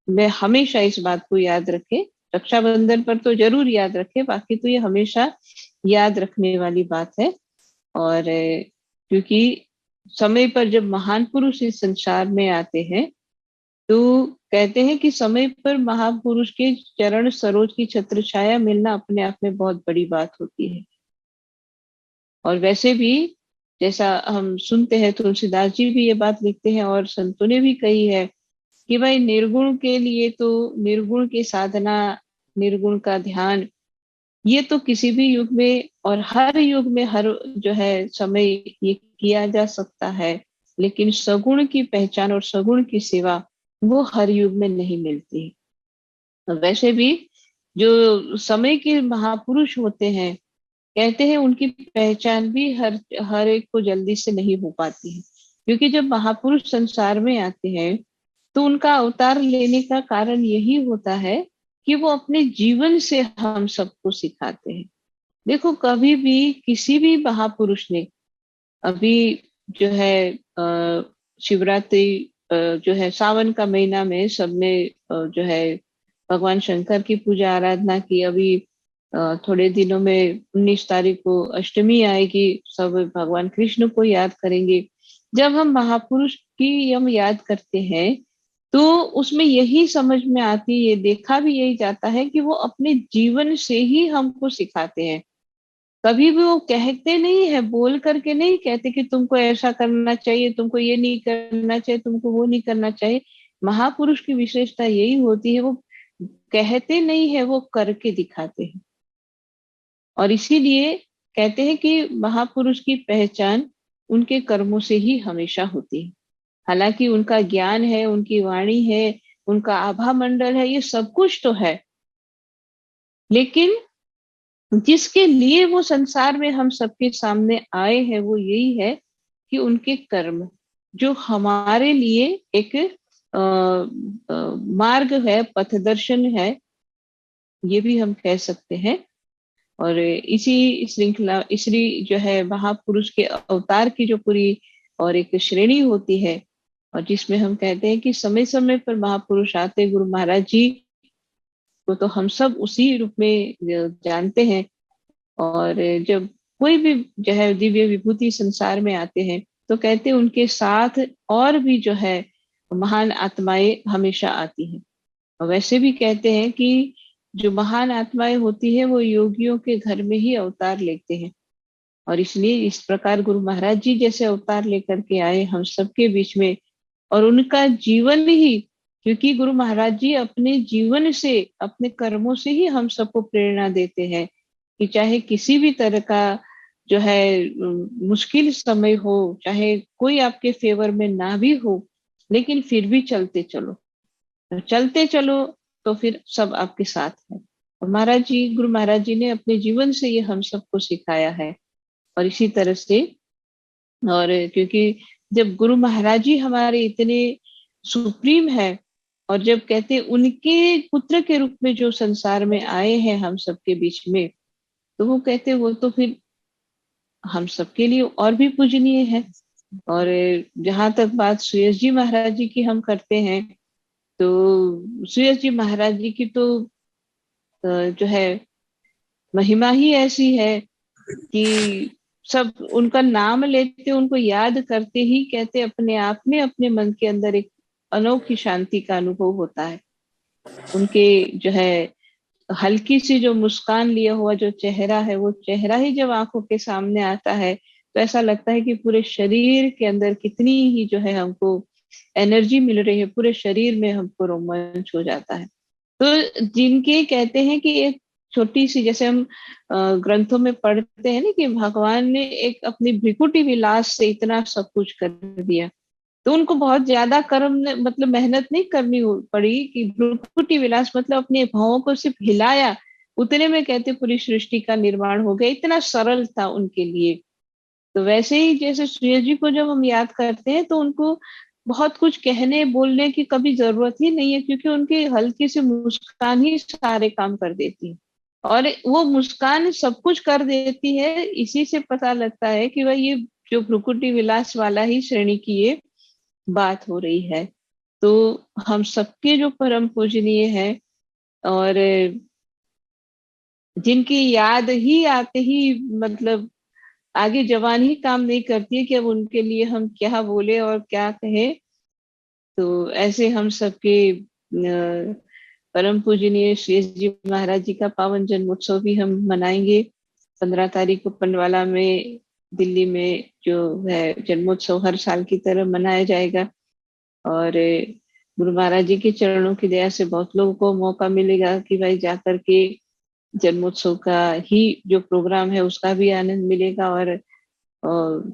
में हमेशा इस बात को याद रखें। रक्षाबंधन पर तो जरूर याद रखें, बाकी तो ये हमेशा याद रखने वाली बात है। और क्योंकि समय पर जब महान पुरुष इस संसार में आते हैं तो कहते हैं कि समय पर महापुरुष के चरण सरोज की छत्र छाया मिलना अपने आप में बहुत बड़ी बात होती है। और वैसे भी जैसा हम सुनते हैं तुलसीदास जी भी ये बात लिखते हैं और संतों ने भी कही है कि भाई निर्गुण के लिए तो निर्गुण की साधना, निर्गुण का ध्यान ये तो किसी भी युग में और हर युग में हर जो है समय ये किया जा सकता है, लेकिन सगुण की पहचान और सगुण की सेवा वो हर युग में नहीं मिलती है। वैसे भी जो समय के महापुरुष होते हैं, कहते हैं उनकी पहचान भी हर हर एक को जल्दी से नहीं हो पाती है, क्योंकि जब महापुरुष संसार में आते हैं तो उनका अवतार लेने का कारण यही होता है कि वो अपने जीवन से हम सबको सिखाते हैं। देखो, कभी भी किसी भी महापुरुष ने, अभी जो है शिवरात्रि जो है सावन का महीना में सबने जो है भगवान शंकर की पूजा आराधना की। अभी थोड़े दिनों में 19 तारीख को अष्टमी आएगी, सब भगवान कृष्ण को याद करेंगे। जब हम महापुरुष की हम याद करते हैं तो उसमें यही समझ में आती है, ये देखा भी यही जाता है कि वो अपने जीवन से ही हमको सिखाते हैं। कभी भी वो कहते नहीं है, बोल करके नहीं कहते कि तुमको ऐसा करना चाहिए, तुमको ये नहीं करना चाहिए, तुमको वो नहीं करना चाहिए। महापुरुष की विशेषता यही होती है, वो कहते नहीं है, वो करके दिखाते हैं। और इसीलिए कहते हैं कि महापुरुष की पहचान उनके कर्मों से ही हमेशा होती है। हालांकि उनका ज्ञान है, उनकी वाणी है, उनका आभा मंडल है, ये सब कुछ तो है, लेकिन जिसके लिए वो संसार में हम सबके सामने आए हैं वो यही है कि उनके कर्म जो हमारे लिए एक मार्ग है, पथदर्शन है, ये भी हम कह सकते हैं। और इसी श्रृंखला, इसी जो है महापुरुष के अवतार की जो पूरी और एक श्रेणी होती है, और जिसमें हम कहते हैं कि समय समय पर महापुरुष आते, गुरु महाराज जी को तो हम सब उसी रूप में जानते हैं। और जब कोई भी जो है दिव्य विभूति संसार में आते हैं तो कहते हैं उनके साथ और भी जो है महान आत्माएं हमेशा आती हैं। और वैसे भी कहते हैं कि जो महान आत्माएं होती है वो योगियों के घर में ही अवतार लेते हैं। और इसलिए इस प्रकार गुरु महाराज जी जैसे अवतार लेकर के आए हम सबके बीच में, और उनका जीवन ही, क्योंकि गुरु महाराज जी अपने जीवन से, अपने कर्मों से ही हम सबको प्रेरणा देते हैं कि चाहे किसी भी तरह का जो है मुश्किल समय हो, चाहे कोई आपके फेवर में ना भी हो, लेकिन फिर भी चलते चलो, चलते चलो, तो फिर सब आपके साथ है। और महाराज जी, गुरु महाराज जी ने अपने जीवन से ये हम सबको सिखाया है। और इसी तरह से, और क्योंकि जब गुरु महाराज जी हमारे इतने सुप्रीम है, और जब कहते उनके पुत्र के रूप में जो संसार में आए हैं हम सबके बीच में, तो वो कहते वो तो फिर हम सबके लिए और भी पूजनीय है। और जहां तक बात सुयस जी महाराज जी की हम करते हैं, तो सुयस जी महाराज जी की तो जो है महिमा ही ऐसी है कि सब उनका नाम लेते, उनको याद करते ही कहते अपने आप में अपने मन के अंदर एक अनोखी शांति का अनुभव होता है। उनके जो है हल्की सी जो मुस्कान लिया हुआ जो चेहरा है, वो चेहरा ही जब आंखों के सामने आता है तो ऐसा लगता है कि पूरे शरीर के अंदर कितनी ही जो है हमको एनर्जी मिल रही है, पूरे शरीर में हमको रोमांच हो जाता है। तो जिनके कहते हैं कि एक छोटी सी, जैसे हम ग्रंथों में पढ़ते हैं ना कि भगवान ने एक अपनी भ्रिकुटी विलास से इतना सब कुछ कर दिया, तो उनको बहुत ज्यादा कर्म मतलब मेहनत नहीं करनी पड़ी कि भ्रुकुटी विलास मतलब अपने भावों को सिर्फ हिलाया, उतने में कहते पूरी सृष्टि का निर्माण हो गया, इतना सरल था उनके लिए। तो वैसे ही जैसे सूर्य जी को जब हम याद करते हैं तो उनको बहुत कुछ कहने बोलने की कभी जरूरत ही नहीं है, क्योंकि उनकी हल्की सी मुस्कान ही सारे काम कर देती है। और वो मुस्कान सब कुछ कर देती है, इसी से पता लगता है कि भाई ये जो भ्रुकुटी विलास वाला ही श्रेणी की ये बात हो रही है। तो हम सबके जो परम पूजनीय है, और जिनकी याद ही आते ही मतलब आगे जबान ही काम नहीं करती है कि अब उनके लिए हम क्या बोले और क्या कहें। तो ऐसे हम सबके परम पूजनीय श्री जी महाराज जी का पावन जन्मोत्सव भी हम मनाएंगे। 15 तारीख को पंडवाला में, दिल्ली में जो है जन्मोत्सव हर साल की तरह मनाया जाएगा। और गुरु महाराज जी के चरणों की दया से बहुत लोगों को मौका मिलेगा कि भाई जाकर के जन्मोत्सव का ही जो प्रोग्राम है उसका भी आनंद मिलेगा, और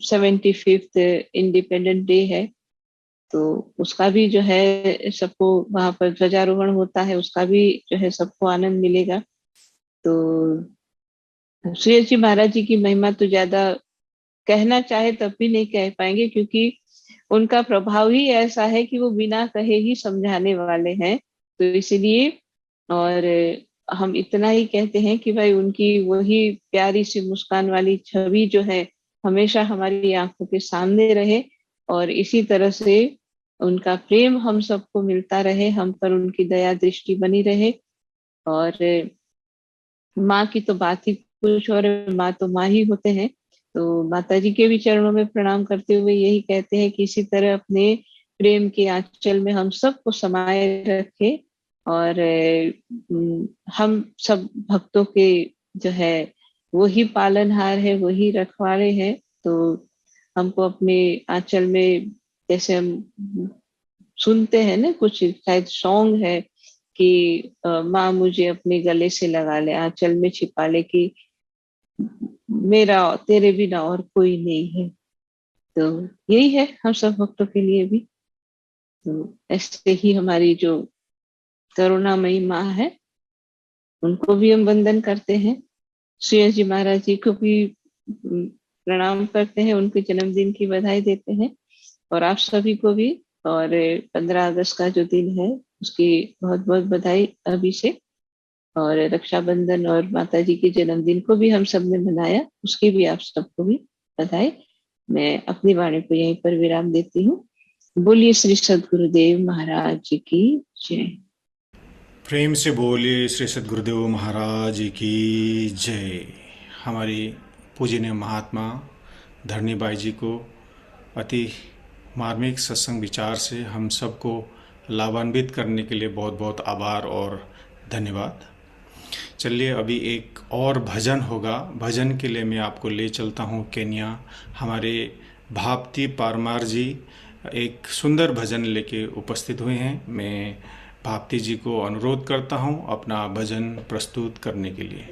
75th इंडिपेंडेंट डे है तो उसका भी जो है सबको, वहां पर ध्वजारोहण होता है, उसका भी जो है सबको आनंद मिलेगा। तो श्री जी महाराज जी की महिमा तो ज्यादा कहना चाहे तब भी नहीं कह पाएंगे, क्योंकि उनका प्रभाव ही ऐसा है कि वो बिना कहे ही समझाने वाले हैं। तो इसलिए, और हम इतना ही कहते हैं कि भाई उनकी वही प्यारी सी मुस्कान वाली छवि जो है हमेशा हमारी आंखों के सामने रहे, और इसी तरह से उनका प्रेम हम सबको मिलता रहे, हम पर उनकी दया दृष्टि बनी रहे। और माँ की तो बात ही कुछ और है, माँ तो माँ ही होते हैं। तो माता जी के भी चरणों में प्रणाम करते हुए यही कहते हैं कि इसी तरह अपने प्रेम के आंचल में हम सबको समाये रखे, और हम सब भक्तों के जो है वही पालनहार है, वही रखवाले हैं। तो हमको अपने आंचल में, जैसे हम सुनते हैं ना, कुछ शायद सॉन्ग है कि माँ मुझे अपने गले से लगा ले, आंचल में छिपा ले, कि मेरा तेरे बिना और कोई नहीं है। तो यही है हम सब भक्तों के लिए भी। तो ऐसे ही हमारी जो करुणामयी माँ है उनको भी हम वंदन करते हैं, श्री जी महाराज जी को भी प्रणाम करते हैं, उनके जन्मदिन की बधाई देते हैं, और आप सभी को भी। और 15 अगस्त का जो दिन है उसकी बहुत बहुत बधाई अभी से। और रक्षाबंधन और माता जी के जन्मदिन को भी हम सब ने मनाया, उसकी भी आप सबको भी बधाई। मैं अपनी वाणी को यहीं पर विराम देती हूँ। बोलिए श्री सद्गुरुदेव महाराज जी की जय।
प्रेम से बोलिए श्री सद्गुरुदेव महाराज की जय। हमारी पूजनीय महात्मा धरणी बाई जी को अति मार्मिक सत्संग विचार से हम सबको लाभान्वित करने के लिए बहुत बहुत आभार और धन्यवाद। चलिए अभी एक और भजन होगा। भजन के लिए मैं आपको ले चलता हूँ केन्या। हमारे भाप्ती पारमार जी एक सुंदर भजन लेके उपस्थित हुए हैं। मैं भाप्ती जी को अनुरोध करता हूँ अपना भजन प्रस्तुत करने के लिए।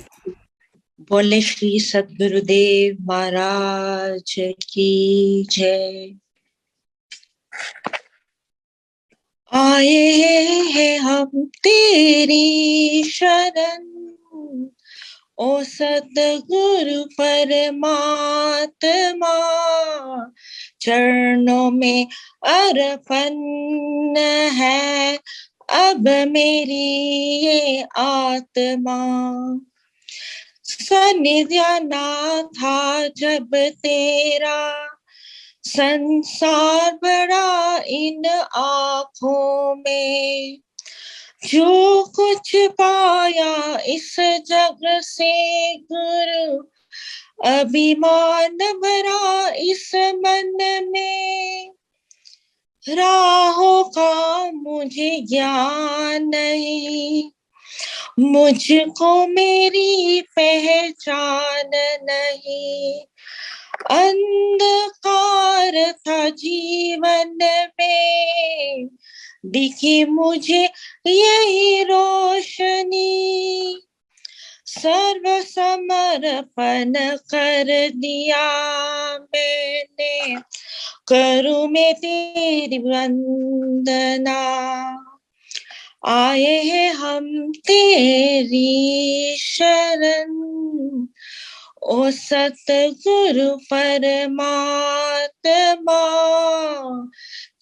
बोले श्री सद्गुरुदेव महाराज की जय। आए हैं हम तेरी शरण, ओ सद्गुरु परमात्मा, चरणों में अर्पण है अब मेरी ये आत्मा। सानिध्य ना था जब तेरा, संसार बड़ा इन आँखों में, जो कुछ पाया इस जग से गुरु, अभिमान भरा इस मन में। राहों का मुझे ज्ञान नहीं, मुझको मेरी पहचान नहीं। अंधकार था जीवन में, दिखी मुझे यही रोशनी। सर्व समर्पण कर दिया मैंने, करूं मैं तेरी वंदना। आए हैं हम तेरी शरण, ओ सतगुरु परमात्मा,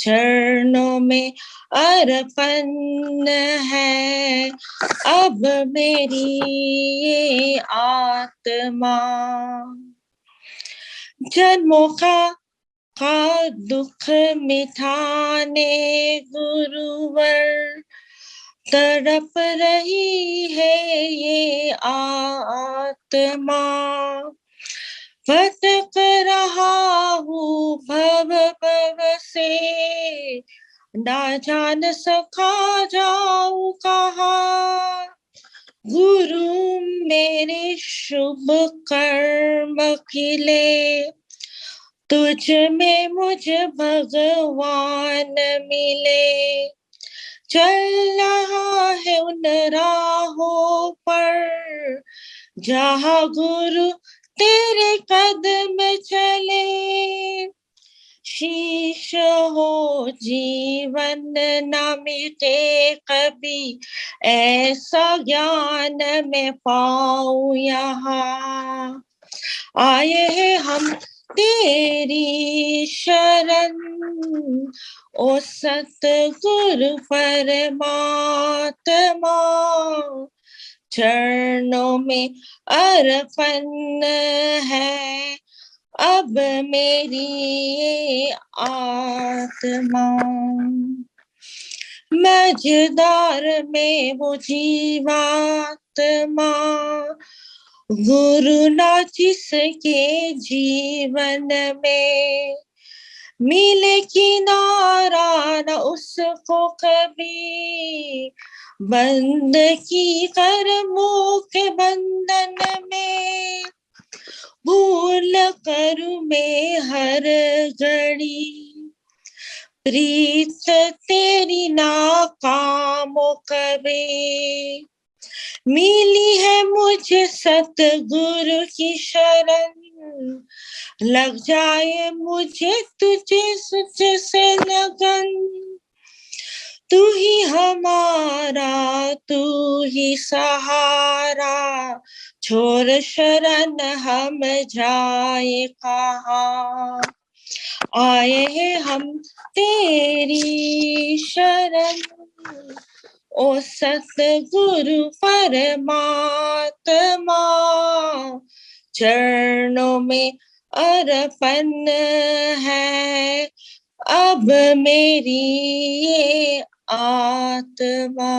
चरणों में अर्पण है अब मेरी ये आत्मा। जन्मों का दुख मिटाने गुरुवर, तड़प रही है ये आत्मा। भटक रहा हूँ भव भव से, ना जान सका जाऊँ कहाँ। गुरु मेरे शुभ कर्म खिले, तुझ में मुझ भगवान मिले। चल रहा है उन राहों पर, जहाँ गुरु तेरे कदम चले, शीश हो जीवन न मिटे कभी, ऐसा ज्ञान में पाऊं यहाँ। आए हैं हम तेरी शरण, ओ सतगुरु परमात्मा, चरणों में अर्पण है अब मेरी ये आत्मा। मझदार में वो जीवात्मा, गुरु ना जिसके जीवन में, मिले किनारा न उसको कभी, बंद की कर्मों के बंधन में, भूल करूं मैं हर घड़ी, प्रीत तेरी नाकामों करे। मिली है मुझे सतगुरु की शरण, लग जाए मुझे तुझे सुच से लगन। तू ही हमारा, तू ही सहारा, छोड़ शरण हम जाए कहाँ। आए हैं हम तेरी शरण, ओ सतगुरु परमात्मा, चरणों में अर्पण है अब मेरी ये आत्मा।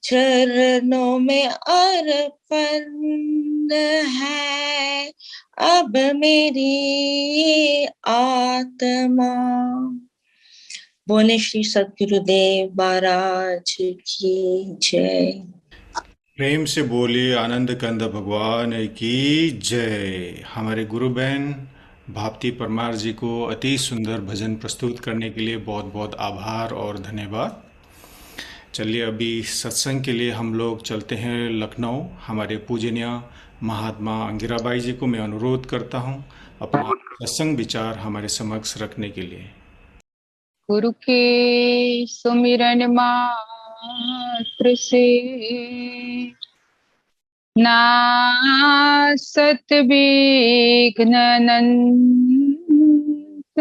चरणों में अर्पण है अब मेरी ये आत्मा। बोले श्री सद्गुरुदेव महाराज की जय।
प्रेम से बोलिए आनंद कंद भगवान की जय। हमारे गुरु बहन भावती परमार जी को अति सुंदर भजन प्रस्तुत करने के लिए बहुत बहुत आभार और धन्यवाद। चलिए अभी सत्संग के लिए हम लोग चलते हैं लखनऊ। हमारे पूजनीय महात्मा अंगिराबाई जी को मैं अनुरोध करता हूं अपना सत्संग विचार हमारे समक्ष रखने के लिए।
गुरु के सुमिरन मात्र से नासत विघ्न अनंत,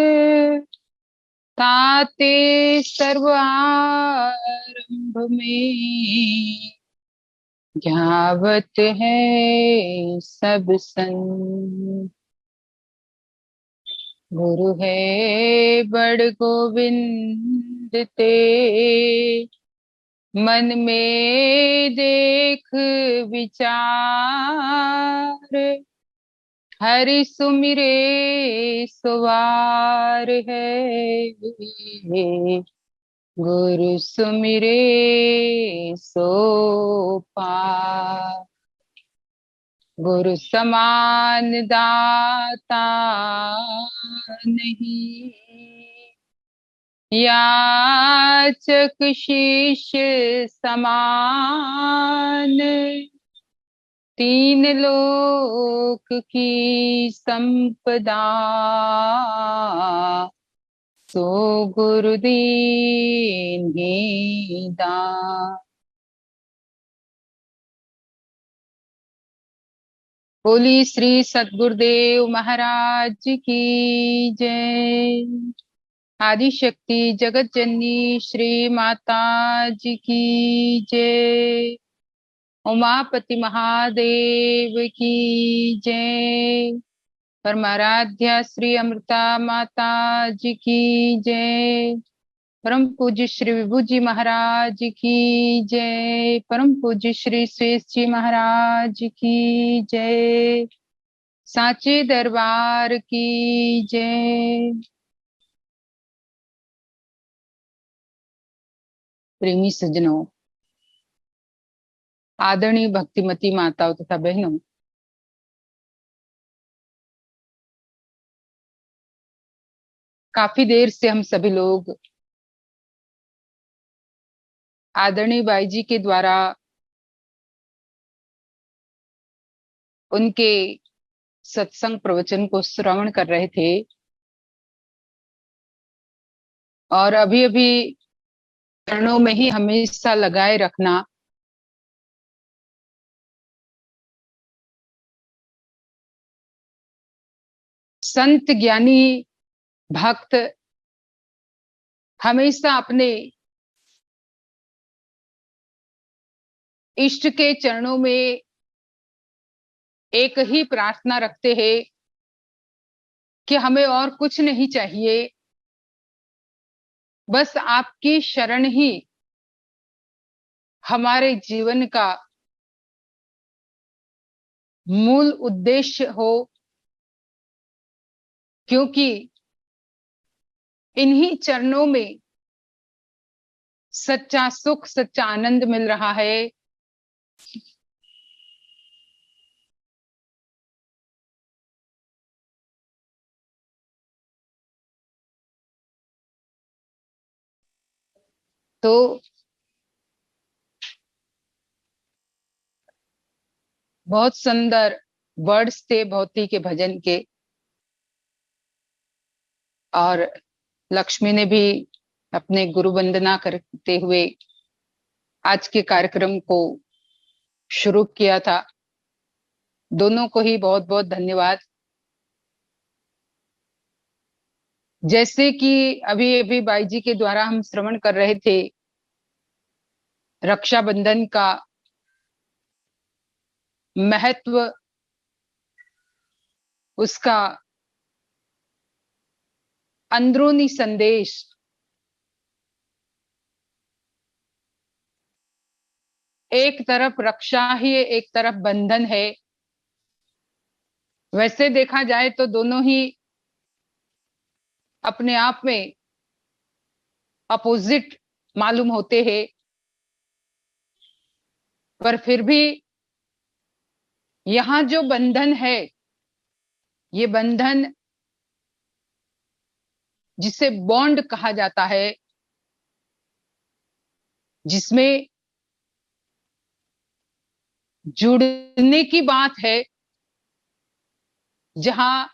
ताते सर्व आरंभ में ध्यावत है सब संत। गुरु है बड़ गोविंद ते, मन में देख विचार, हरि सुमिरे सुवार है। गुरु सुमिरे सो पार, गुरु समान दाता नहीं, याचक शिष्य समान, तीन लोक की संपदा, सो गुरु दीन्ही दान। बोली श्री सद्गुरुदेव महाराज की जय। आदि शक्ति जगत जननी श्री माता जी की जय। उमापति महादेव की जय। परमाराध्या श्री अमृता माता जी की जय। परम पूज्य श्री विभू जी महाराज की जय। परम पूज्य श्री शेष जी महाराज की जय। साचे दरबार की जय। प्रेमी सज्जनों, आदरणीय भक्तिमती माताओं तथा बहनों, काफी देर से हम सभी लोग आदरणीय बाई जी के द्वारा
उनके सत्संग प्रवचन को श्रवण कर रहे थे और अभी अभी चरणों में ही हमेशा लगाए रखना संत ज्ञानी भक्त हमेशा अपने इष्ट के चरणों में एक ही प्रार्थना रखते हैं कि हमें और कुछ नहीं चाहिए, बस आपकी शरण ही हमारे जीवन का मूल उद्देश्य हो, क्योंकि इन्हीं चरणों में सच्चा सुख सच्चा आनंद मिल रहा है। तो बहुत सुंदर वर्ड्स थे भक्ति के भजन के, और लक्ष्मी ने भी अपने गुरु वंदना करते हुए आज के कार्यक्रम को शुरू किया था। दोनों को ही बहुत बहुत धन्यवाद। जैसे कि अभी अभी बाई जी के द्वारा हम श्रवण कर रहे थे रक्षाबंधन का महत्व, उसका अंदरूनी संदेश, एक तरफ रक्षा ही एक तरफ बंधन है। वैसे देखा जाए तो दोनों ही अपने आप में अपोजिट मालूम होते हैं, पर फिर भी यहां जो बंधन है, ये बंधन जिसे बॉन्ड कहा जाता है, जिसमें जुड़ने की बात है, जहां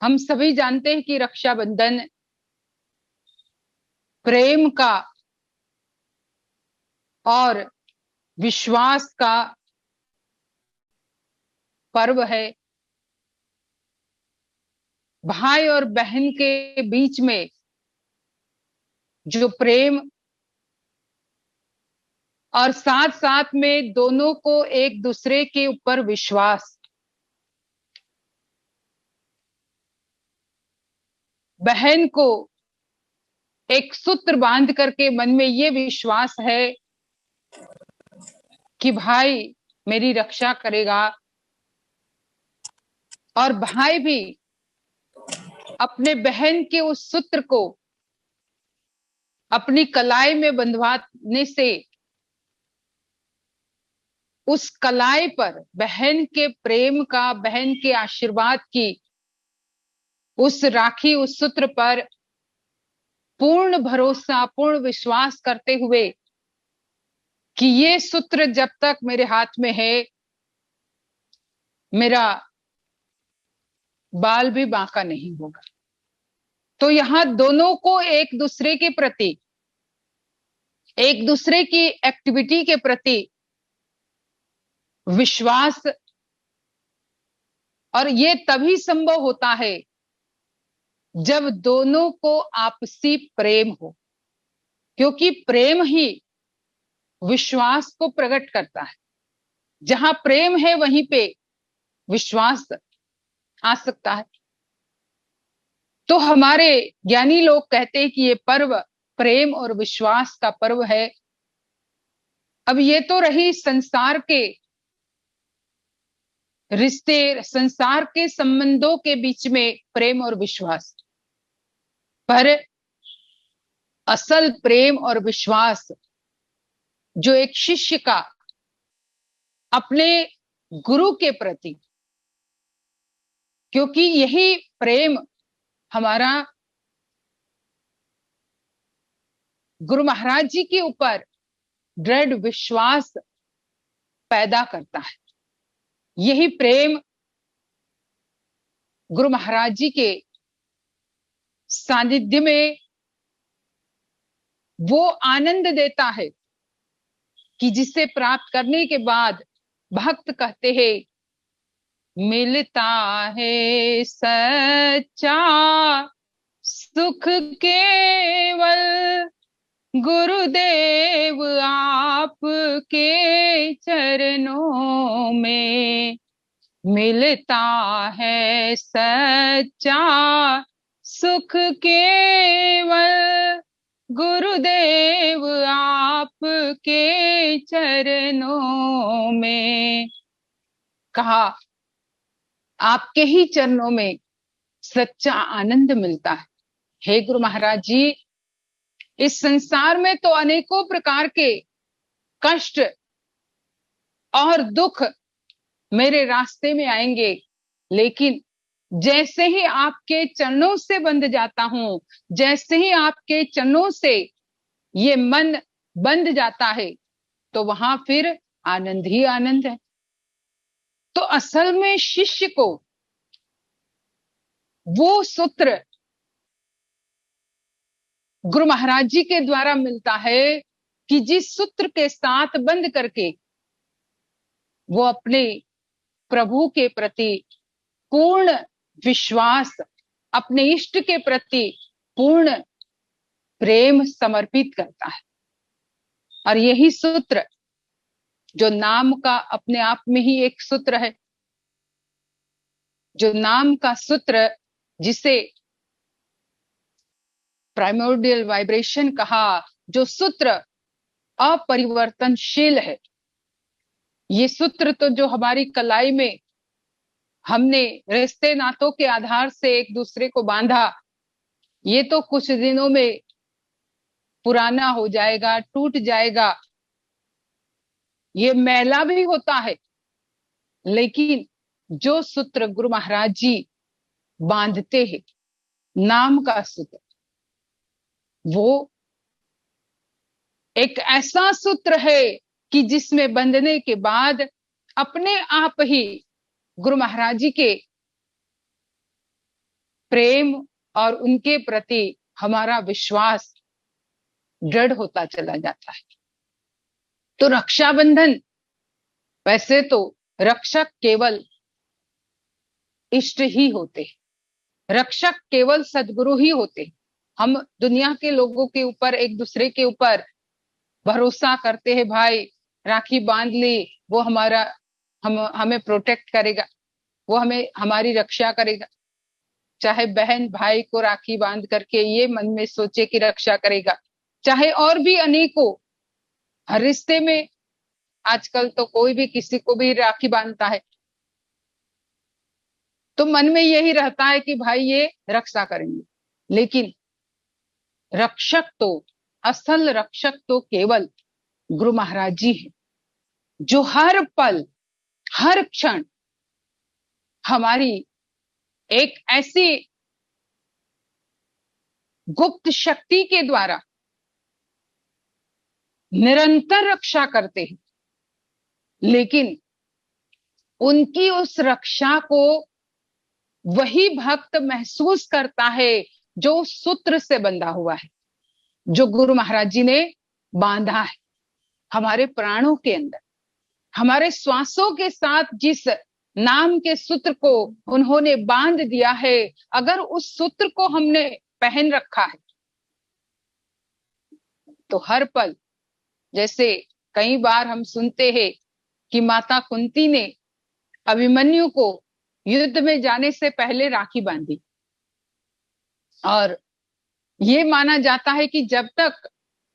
हम सभी जानते हैं कि रक्षाबंधन प्रेम का और विश्वास का पर्व है। भाई और बहन के बीच में जो प्रेम और साथ साथ में दोनों को एक दूसरे के ऊपर विश्वास, बहन को एक सूत्र बांध करके मन में ये विश्वास है कि भाई मेरी रक्षा करेगा, और भाई भी अपने बहन के उस सूत्र को अपनी कलाई में बंधवाने से उस कलाई पर बहन के प्रेम का, बहन के आशीर्वाद की उस राखी, उस सूत्र पर पूर्ण भरोसा, पूर्ण विश्वास करते हुए कि ये सूत्र जब तक मेरे हाथ में है, मेरा बाल भी बांका नहीं होगा। तो यहां दोनों को एक दूसरे के प्रति, एक दूसरे की एक्टिविटी के प्रति विश्वास, और ये तभी संभव होता है जब दोनों को आपसी प्रेम हो, क्योंकि प्रेम ही विश्वास को प्रकट करता है। जहां प्रेम है वहीं पे विश्वास आ सकता है। तो हमारे ज्ञानी लोग कहते हैं कि ये पर्व प्रेम और विश्वास का पर्व है। अब ये तो रही संसार के रिश्ते, संसार के संबंधों के बीच में प्रेम और विश्वास, पर असल प्रेम और विश्वास जो एक शिष्य का अपने गुरु के प्रति, क्योंकि यही प्रेम हमारा गुरु महाराज जी के ऊपर दृढ़ विश्वास पैदा करता है। यही प्रेम गुरु महाराज जी के सानिध्य में वो आनंद देता है कि जिसे प्राप्त करने के बाद भक्त कहते हैं, मिलता है सच्चा सुख केवल गुरुदेव आपके चरणों में। मिलता है सच्चा सुख केवल गुरुदेव आपके चरणों में। कहा, आपके ही चरणों में सच्चा आनंद मिलता है। हे गुरु महाराज जी, इस संसार में तो अनेकों प्रकार के कष्ट और दुख मेरे रास्ते में आएंगे, लेकिन जैसे ही आपके चरणों से बंध जाता हूं, जैसे ही आपके चरणों से ये मन बंध जाता है, तो वहां फिर आनंद ही आनंद है। तो असल में शिष्य को वो सूत्र गुरु महाराज जी के द्वारा मिलता है कि जिस सूत्र के साथ बंद करके वो अपने प्रभु के प्रति पूर्ण विश्वास, अपने इष्ट के प्रति पूर्ण प्रेम समर्पित करता है। और यही सूत्र जो नाम का अपने आप में ही एक सूत्र है, जो नाम का सूत्र जिसे प्राइमोर्डियल वाइब्रेशन कहा, जो सूत्र अपरिवर्तनशील है। ये सूत्र तो जो हमारी कलाई में हमने रिश्ते नातों के आधार से एक दूसरे को बांधा, ये तो कुछ दिनों में पुराना हो जाएगा, टूट जाएगा, ये मैला भी होता है। लेकिन जो सूत्र गुरु महाराज जी बांधते हैं, नाम का सूत्र, वो एक ऐसा सूत्र है कि जिसमें बंधने के बाद अपने आप ही गुरु महाराज जी के प्रेम और उनके प्रति हमारा विश्वास दृढ़ होता चला जाता है। तो रक्षाबंधन, वैसे तो रक्षक केवल इष्ट ही होते, रक्षक केवल सद्गुरु ही होते। हम दुनिया के लोगों के ऊपर, एक दूसरे के ऊपर भरोसा करते हैं, भाई राखी बांध ली, वो हमें प्रोटेक्ट करेगा, वो हमारी रक्षा करेगा। चाहे बहन भाई को राखी बांध करके ये मन में सोचे कि रक्षा करेगा, चाहे और भी अनेकों, हर रिश्ते में आजकल तो कोई भी किसी को भी राखी बांधता है तो मन में यही रहता है कि भाई ये रक्षा करेंगे। लेकिन रक्षक तो, असल रक्षक तो केवल गुरु महाराज जी है, जो हर पल हर क्षण हमारी एक ऐसी गुप्त शक्ति के द्वारा निरंतर रक्षा करते हैं। लेकिन उनकी उस रक्षा को वही भक्त महसूस करता है जो उस सूत्र से बंधा हुआ है, जो गुरु महाराज जी ने बांधा है हमारे प्राणों के अंदर, हमारे श्वासों के साथ जिस नाम के सूत्र को उन्होंने बांध दिया है। अगर उस सूत्र को हमने पहन रखा है तो हर पल, जैसे कई बार हम सुनते हैं कि माता कुंती ने अभिमन्यु को युद्ध में जाने से पहले राखी बांधी, और ये माना जाता है कि जब तक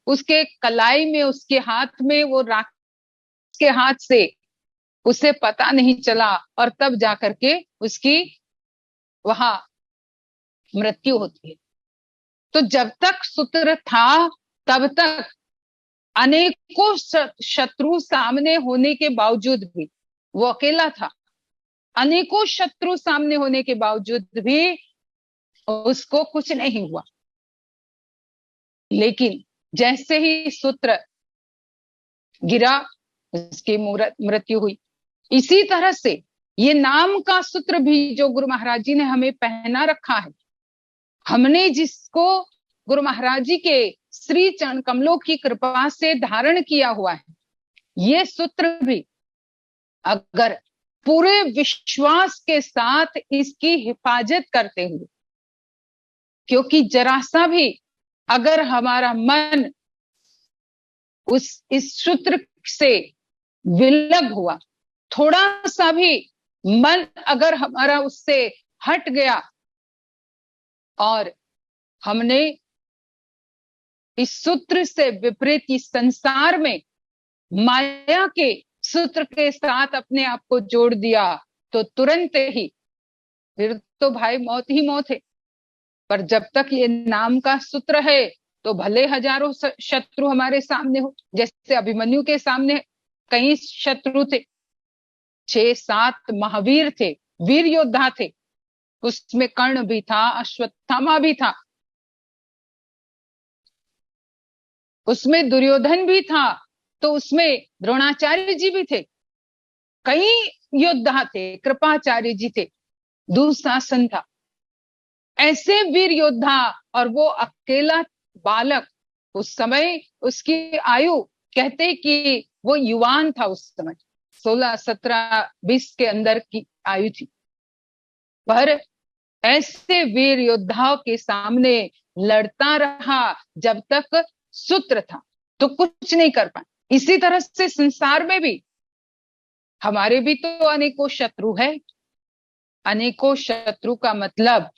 उसके कलाई में, उसके हाथ में वो राखी, उसके हाथ से उसे पता नहीं चला, और तब जाकर के उसकी वहां मृत्यु होती है। तो जब तक सूत्र था तब तक अनेकों शत्रु सामने होने के बावजूद भी, वो अकेला था, अनेकों शत्रु सामने होने के बावजूद भी उसको कुछ नहीं हुआ। लेकिन जैसे ही सूत्र गिरा, उसकी मृत्यु हुई। इसी तरह से ये नाम का सूत्र भी जो गुरु महाराज जी ने हमें पहना रखा है, हमने जिसको गुरु महाराज जी के श्री चरण कमलों की कृपा से धारण किया हुआ है, ये सूत्र भी अगर पूरे विश्वास के साथ इसकी हिफाजत करते हुए, क्योंकि जरा सा भी अगर हमारा मन इस सूत्र से विलग हुआ, थोड़ा सा भी मन अगर हमारा उससे हट गया और हमने इस सूत्र से विपरीत इस संसार में माया के सूत्र के साथ अपने आप को जोड़ दिया, तो तुरंत ही फिर तो भाई मौत ही मौत है। पर जब तक ये नाम का सूत्र है तो भले हजारों शत्रु हमारे सामने हो, जैसे अभिमन्यु के सामने कई शत्रु थे, 6-7 महावीर थे, वीर योद्धा थे, उसमें कर्ण भी था, अश्वत्थामा भी था, उसमें दुर्योधन भी था, तो उसमें द्रोणाचार्य जी भी थे, कई योद्धा थे, कृपाचार्य जी थे, दुशासन था, ऐसे वीर योद्धा, और वो अकेला बालक, उस समय उसकी आयु कहते कि वो युवान था, उस समय 16, 17, 20 के अंदर की आयु थी, पर ऐसे वीर योद्धाओं के सामने लड़ता रहा जब तक सूत्र था, तो कुछ नहीं कर पाए। इसी तरह से संसार में भी हमारे भी तो अनेकों शत्रु है। अनेकों शत्रु का मतलब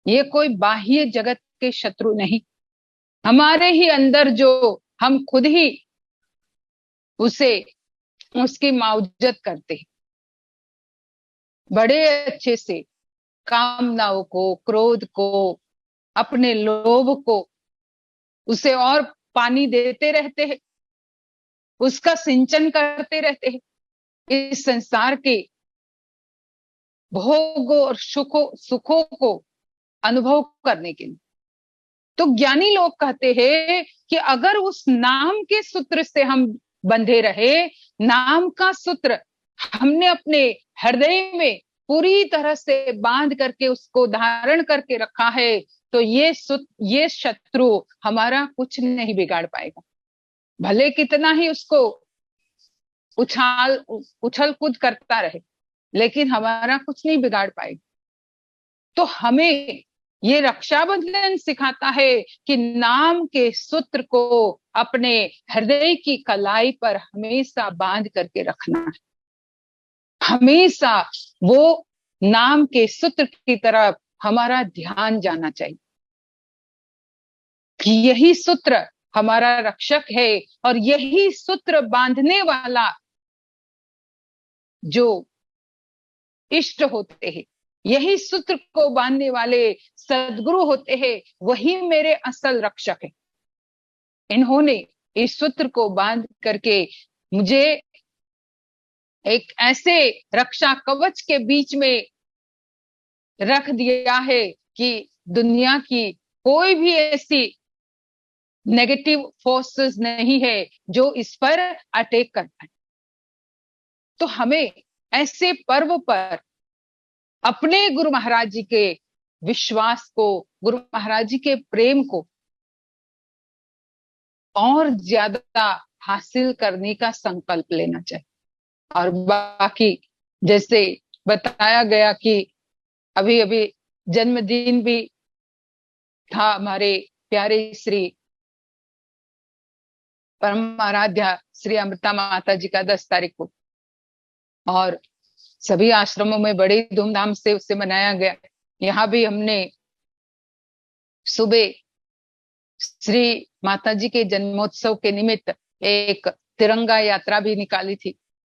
ये कोई बाह्य जगत के शत्रु नहीं, हमारे ही अंदर जो हम खुद ही उसकी मावजत करते हैं, बड़े अच्छे से कामनाओं को, क्रोध को, अपने लोभ को, उसे और पानी देते रहते हैं, उसका सिंचन करते रहते हैं, इस संसार के भोगों और सुखों को अनुभव करने के लिए। तो ज्ञानी लोग कहते हैं कि अगर उस नाम के सूत्र से हम बंधे रहे, नाम का सूत्र हमने अपने हृदय में पूरी तरह से बांध करके उसको धारण करके रखा है, तो ये शत्रु हमारा कुछ नहीं बिगाड़ पाएगा, भले कितना ही उसको उछल कूद करता रहे, लेकिन हमारा कुछ नहीं बिगाड़ पाएगा। तो हमें ये रक्षाबंधन सिखाता है कि नाम के सूत्र को अपने हृदय की कलाई पर हमेशा बांध करके रखना है, हमेशा वो नाम के सूत्र की तरफ हमारा ध्यान जाना चाहिए कि यही सूत्र हमारा रक्षक है, और यही सूत्र बांधने वाला जो इष्ट होते हैं, यही सूत्र को बांधने वाले सद्गुरु होते हैं, वही मेरे असल रक्षक है। इन्होंने इस सूत्र को बांध करके मुझे एक ऐसे रक्षा कवच के बीच में रख दिया है कि दुनिया की कोई भी ऐसी नेगेटिव फोर्सेस नहीं है जो इस पर अटैक कर पाए। तो हमें ऐसे पर्व पर अपने गुरु महाराज जी के विश्वास को, गुरु महाराज जी के प्रेम को और ज्यादा हासिल करने का संकल्प लेना चाहिए। और बाकी जैसे बताया गया कि अभी अभी जन्मदिन भी था हमारे प्यारे श्री परम आराध्या श्री अमृता माता जी का 10 तारीख को, और सभी आश्रमों में बड़े धूमधाम से उसे मनाया गया। यहाँ भी हमने सुबह श्री माता जी के जन्मोत्सव के निमित्त एक तिरंगा यात्रा भी निकाली थी,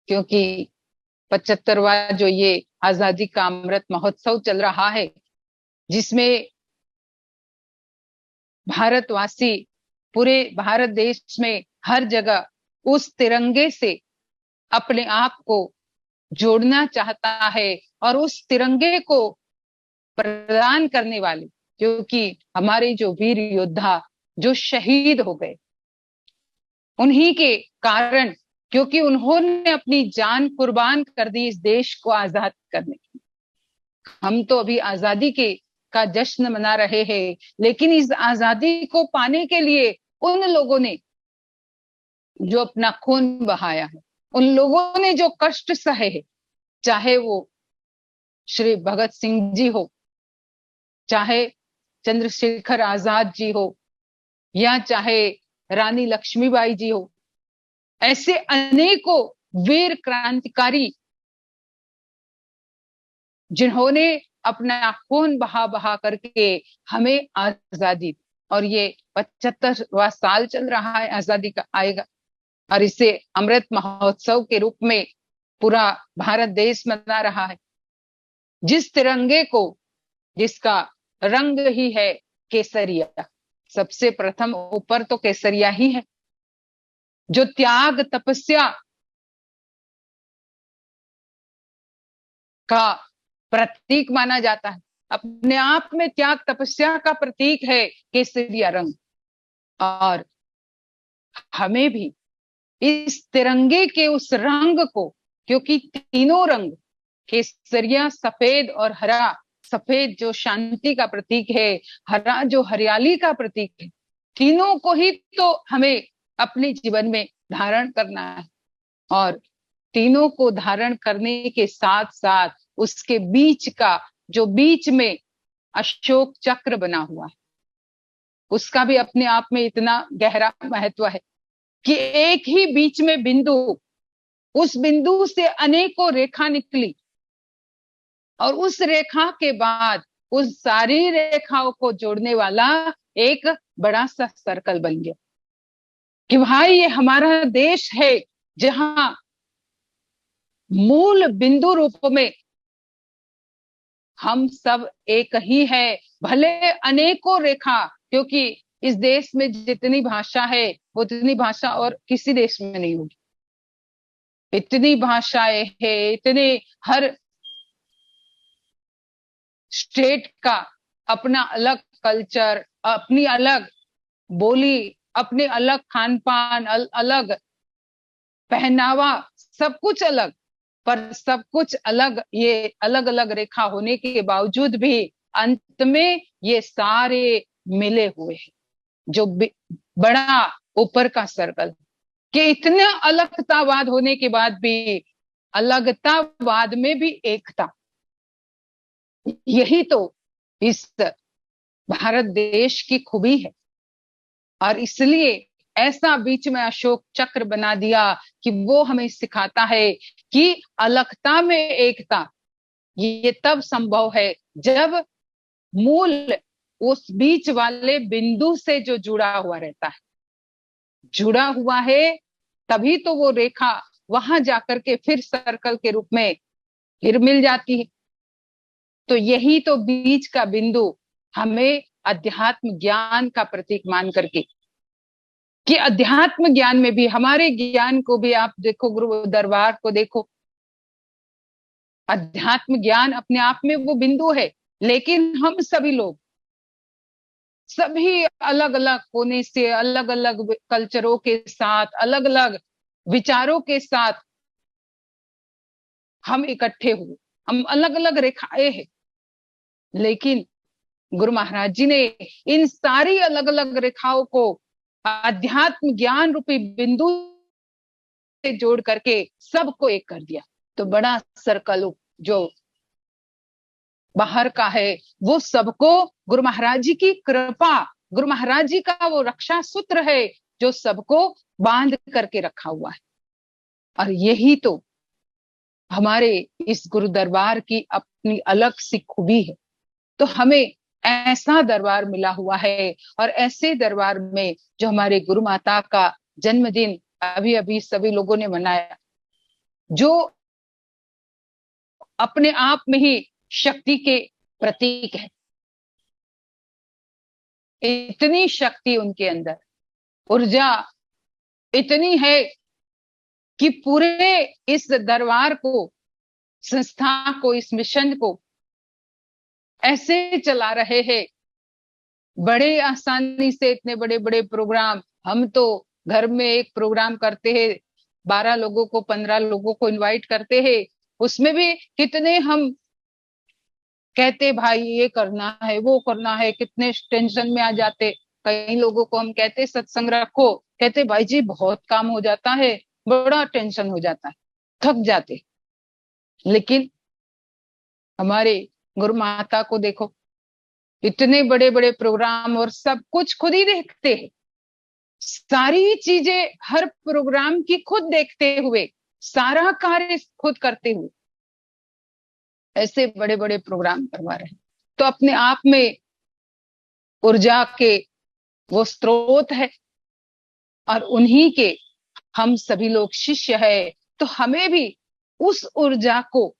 क्योंकि 75वां जो ये आजादी का अमृत महोत्सव चल रहा है, जिसमें भारतवासी पूरे भारत देश में हर जगह उस तिरंगे से अपने आप को जोड़ना चाहता है, और उस तिरंगे को प्रदान करने वाले, क्योंकि हमारे जो वीर योद्धा जो शहीद हो गए, उन्हीं के कारण क्योंकि उन्होंने अपनी जान कुर्बान कर दी इस देश को आजाद करने के लिए। हम तो अभी आजादी के का जश्न मना रहे हैं, लेकिन इस आजादी को पाने के लिए उन लोगों ने जो अपना खून बहाया है, उन लोगों ने जो कष्ट सहे हैं, चाहे वो श्री भगत सिंह जी हो, चाहे चंद्रशेखर आजाद जी हो, या चाहे रानी लक्ष्मीबाई जी हो, ऐसे अनेकों वीर क्रांतिकारी जिन्होंने अपना खून बहा बहा करके हमें आजादी दी। और ये 75वां साल चल रहा है आजादी का, आएगा, और इसे अमृत महोत्सव के रूप में पूरा भारत देश मना रहा है। जिस तिरंगे को, जिसका रंग ही है केसरिया, सबसे प्रथम ऊपर तो केसरिया ही है, जो त्याग तपस्या का प्रतीक माना जाता है, अपने आप में त्याग तपस्या का प्रतीक है केसरिया रंग। और हमें भी इस तिरंगे के उस रंग को, क्योंकि तीनों रंग, केसरिया सफेद और हरा, सफेद जो शांति का प्रतीक है, हरा जो हरियाली का प्रतीक है, तीनों को ही तो हमें अपने जीवन में धारण करना है। और तीनों को धारण करने के साथ साथ उसके बीच का, जो बीच में अशोक चक्र बना हुआ है, उसका भी अपने आप में इतना गहरा महत्व है कि एक ही बीच में बिंदु, उस बिंदु से अनेकों रेखा निकली, और उस रेखा के बाद उस सारी रेखाओं को जोड़ने वाला एक बड़ा सा सर्कल बन गया कि भाई ये हमारा देश है, जहां मूल बिंदु रूप में हम सब एक ही है, भले अनेकों रेखा, क्योंकि इस देश में जितनी भाषा है उतनी भाषा और किसी देश में नहीं होगी। इतनी भाषाएं हैं, इतने, हर स्टेट का अपना अलग कल्चर, अपनी अलग बोली, अपने अलग खान पान, अलग पहनावा, सब कुछ अलग, पर सब कुछ अलग, ये अलग अलग रेखा होने के बावजूद भी अंत में ये सारे मिले हुए हैं, जो बड़ा ऊपर का सर्कल, कि इतने अलगतावाद होने के बाद भी अलगतावाद में भी एकता। यही तो इस भारत देश की खूबी है। और इसलिए ऐसा बीच में अशोक चक्र बना दिया कि वो हमें सिखाता है कि अलगता में एकता ये तब संभव है जब मूल उस बीच वाले बिंदु से जो जुड़ा हुआ रहता है, जुड़ा हुआ है, तभी तो वो रेखा वहां जाकर के फिर सर्कल के रूप में फिर मिल जाती है। तो यही तो बीच का बिंदु हमें अध्यात्म ज्ञान का प्रतीक मान करके, कि अध्यात्म ज्ञान में भी, हमारे ज्ञान को भी आप देखो, गुरु दरबार को देखो, अध्यात्म ज्ञान अपने आप में वो बिंदु है, लेकिन हम सभी लोग, सभी अलग अलग होने से, अलग अलग कल्चरों के साथ, अलग अलग विचारों के साथ हम इकट्ठे हुए, हम अलग अलग रेखाएं हैं, लेकिन गुरु महाराज जी ने इन सारी अलग अलग रेखाओं को अध्यात्म ज्ञान रूपी बिंदु से जोड़ करके सबको एक कर दिया। तो बड़ा सर्कल जो बाहर का है, वो सबको गुरु महाराज जी की कृपा, गुरु महाराज जी का वो रक्षा सूत्र है जो सबको बांध करके रखा हुआ है। और यही तो हमारे इस गुरु दरबार की अपनी अलग सी खूबी है। तो हमें ऐसा दरबार मिला हुआ है, और ऐसे दरबार में जो हमारे गुरु माता का जन्मदिन अभी अभी सभी लोगों ने मनाया, जो अपने आप में ही शक्ति के प्रतीक है। इतनी शक्ति उनके अंदर, ऊर्जा इतनी है कि पूरे इस दरबार को, संस्था को, इस मिशन को ऐसे चला रहे हैं बड़े आसानी से। इतने बड़े बड़े प्रोग्राम, हम तो घर में एक प्रोग्राम करते हैं 12 लोगों को 15 लोगों को इनवाइट करते हैं, उसमें भी कितने हम कहते भाई ये करना है वो करना है, कितने टेंशन में आ जाते। कई लोगों को हम कहते सत्संग रखो, कहते भाई जी बहुत काम हो जाता है, बड़ा टेंशन हो जाता है, थक जाते। लेकिन हमारे गुरु माता को देखो, इतने बड़े बड़े प्रोग्राम और सब कुछ खुद ही देखते हैं, सारी चीजें हर प्रोग्राम की खुद देखते हुए, सारा कार्य खुद करते हुए ऐसे बड़े बड़े प्रोग्राम करवा रहे हैं। तो अपने आप में ऊर्जा के वो स्रोत है और उन्हीं के हम सभी लोग शिष्य है। तो हमें भी उस ऊर्जा को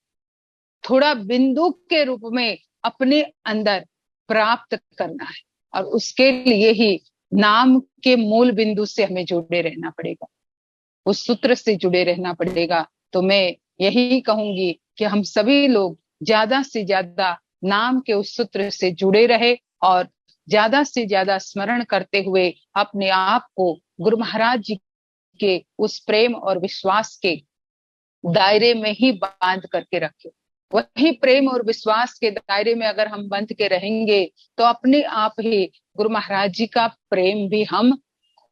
थोड़ा बिंदु के रूप में अपने अंदर प्राप्त करना है, और उसके लिए ही नाम के मूल बिंदु से हमें जुड़े रहना पड़ेगा, उस सूत्र से जुड़े रहना पड़ेगा। तो मैं यही कहूंगी कि हम सभी लोग ज्यादा से ज्यादा नाम के उस सूत्र से जुड़े रहे और ज्यादा से ज्यादा स्मरण करते हुए अपने आप को गुरु महाराज जी के उस प्रेम और विश्वास के दायरे में ही बांध करके रखे। वही प्रेम और विश्वास के दायरे में अगर हम बंध के रहेंगे तो अपने आप ही गुरु महाराज जी का प्रेम भी हम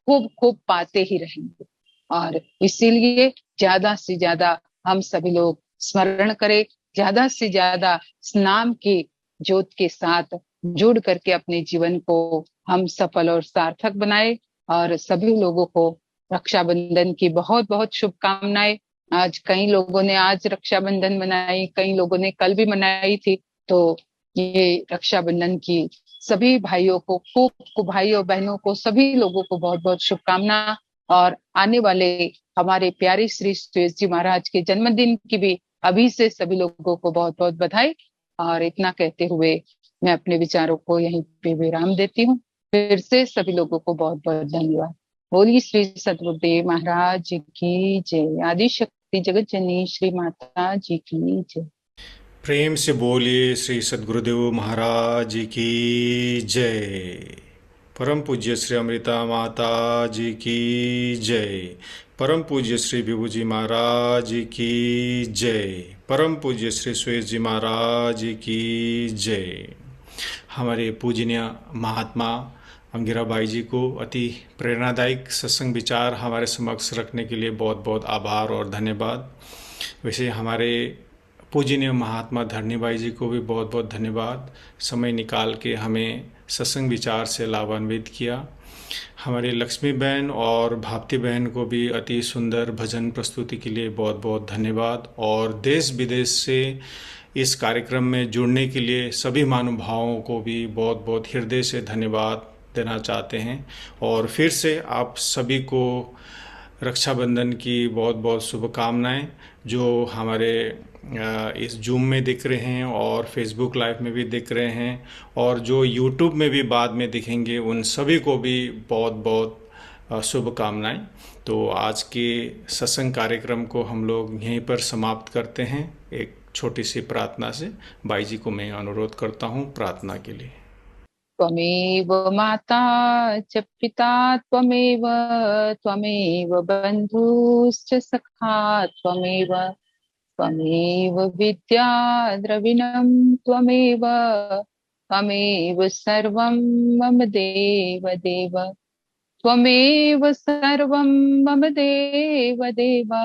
खूब खूब पाते ही रहेंगे। और इसीलिए ज्यादा से ज्यादा हम सभी लोग स्मरण करें, ज्यादा से ज्यादा नाम की ज्योत के साथ जुड़ करके अपने जीवन को हम सफल और सार्थक बनाए। और सभी लोगों को रक्षाबंधन की बहुत बहुत शुभकामनाएं। आज कई लोगों ने आज रक्षाबंधन मनाई, कई लोगों ने कल भी मनाई थी। तो ये रक्षाबंधन की सभी भाइयों को खूब, भाइयों बहनों को, सभी लोगों को बहुत बहुत शुभकामना। और आने वाले हमारे प्यारे श्री सुरेश जी महाराज के जन्मदिन की भी अभी से सभी लोगों को बहुत बहुत बधाई। और इतना कहते हुए मैं अपने विचारों को यहीं पे विराम देती हूँ। फिर से सभी लोगों को बहुत बहुत धन्यवाद। बोलिए श्री सद्गुरुदेव महाराज जी की जय। आदि शक्ति जगत जननी श्री माता जी की जय।
प्रेम से बोलिए श्री सद्गुरुदेव महाराज जी की जय। परम पूज्य श्री अमृता माता जी की जय। परम पूज्य श्री विभू जी महाराज जी की जय। परम पूज्य श्री सुरेश जी महाराज जी की जय। हमारे पूजनीय महात्मा अंगिरा बाई जी को अति प्रेरणादायक सत्संग विचार हमारे समक्ष रखने के लिए बहुत बहुत आभार और धन्यवाद। वैसे हमारे पूजनीय महात्मा धरनी बाई जी को भी बहुत बहुत धन्यवाद, समय निकाल के हमें सत्संग विचार से लाभान्वित किया। हमारे लक्ष्मी बहन और भाप्ति बहन को भी अति सुंदर भजन प्रस्तुति के लिए बहुत बहुत धन्यवाद। और देश विदेश से इस कार्यक्रम में जुड़ने के लिए सभी महानुभावों को भी बहुत बहुत हृदय से धन्यवाद देना चाहते हैं। और फिर से आप सभी को रक्षाबंधन की बहुत बहुत शुभकामनाएं। जो हमारे इस जूम में दिख रहे हैं और फेसबुक लाइव में भी दिख रहे हैं और जो यूट्यूब में भी बाद में दिखेंगे, उन सभी को भी बहुत बहुत शुभकामनाएं। तो आज के सत्संग कार्यक्रम को हम लोग यहीं पर समाप्त करते हैं एक छोटी सी प्रार्थना से। बाई जी को मैं अनुरोध करता हूँ प्रार्थना के लिए।
त्वमेव माता च पिता त्वमेव, त्वमेव बन्धुश्च सखा त्वमेव, त्वमेव विद्या द्रविणं त्वमेव, त्वमेव सर्वं मम देव देव, त्वमेव सर्वं मम देव देव,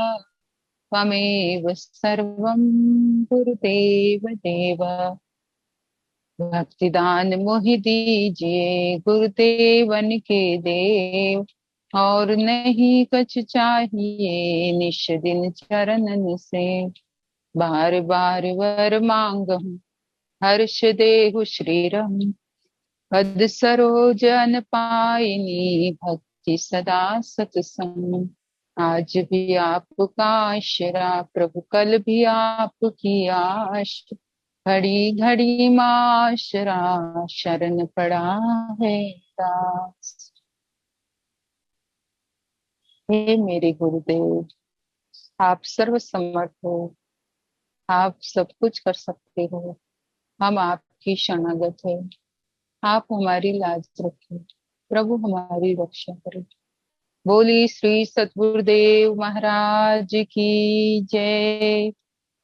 त्वमेव सर्वं गुरुदेव देव। भक्तिदान मोहि दीजिए गुरुदेवन के देव, और नहीं कुछ चाहिए निश दिन चरणन से। बार बार वर मांगहूँ हर्ष देहु श्रीरम, पद सरोज अन पाइनी भक्ति सदा सतसंग। आज भी आपका आश्रा प्रभु, कल भी आपकी आश, घड़ी घड़ी माशरा शरण पड़ा है दास। हे मेरे गुरुदेव, आप सर्व समर्थ हो, आप सब कुछ कर सकते हो, हम आपकी शरणागत है। आप हमारी लाज रखें प्रभु, हमारी रक्षा करें। बोली श्री सतगुरुदेव महाराज की जय।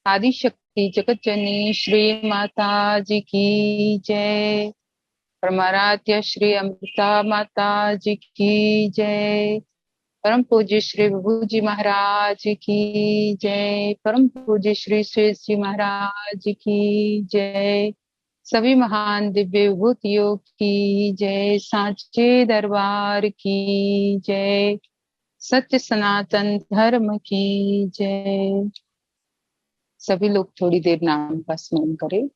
आदि शक्ति जगत जननी श्री माता जी की जय। परमाराध्य श्री अमृता माता जी की जय। परम पूज्य श्री विभू जी महाराज की जय। परम पूज्य श्री श्वेत जी महाराज की जय। सभी महान दिव्य विभूतियों की जय। सांचे दरबार की जय। सत्य सनातन धर्म की जय। सभी लोग थोड़ी देर नाम का स्मरण करें।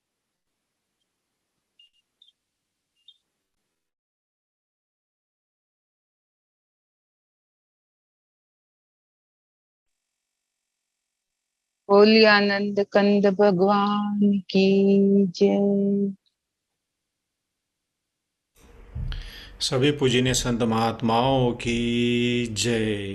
बोलिए आनंद कंद भगवान की जय।
सभी पूजनीय संत महात्माओं की जय।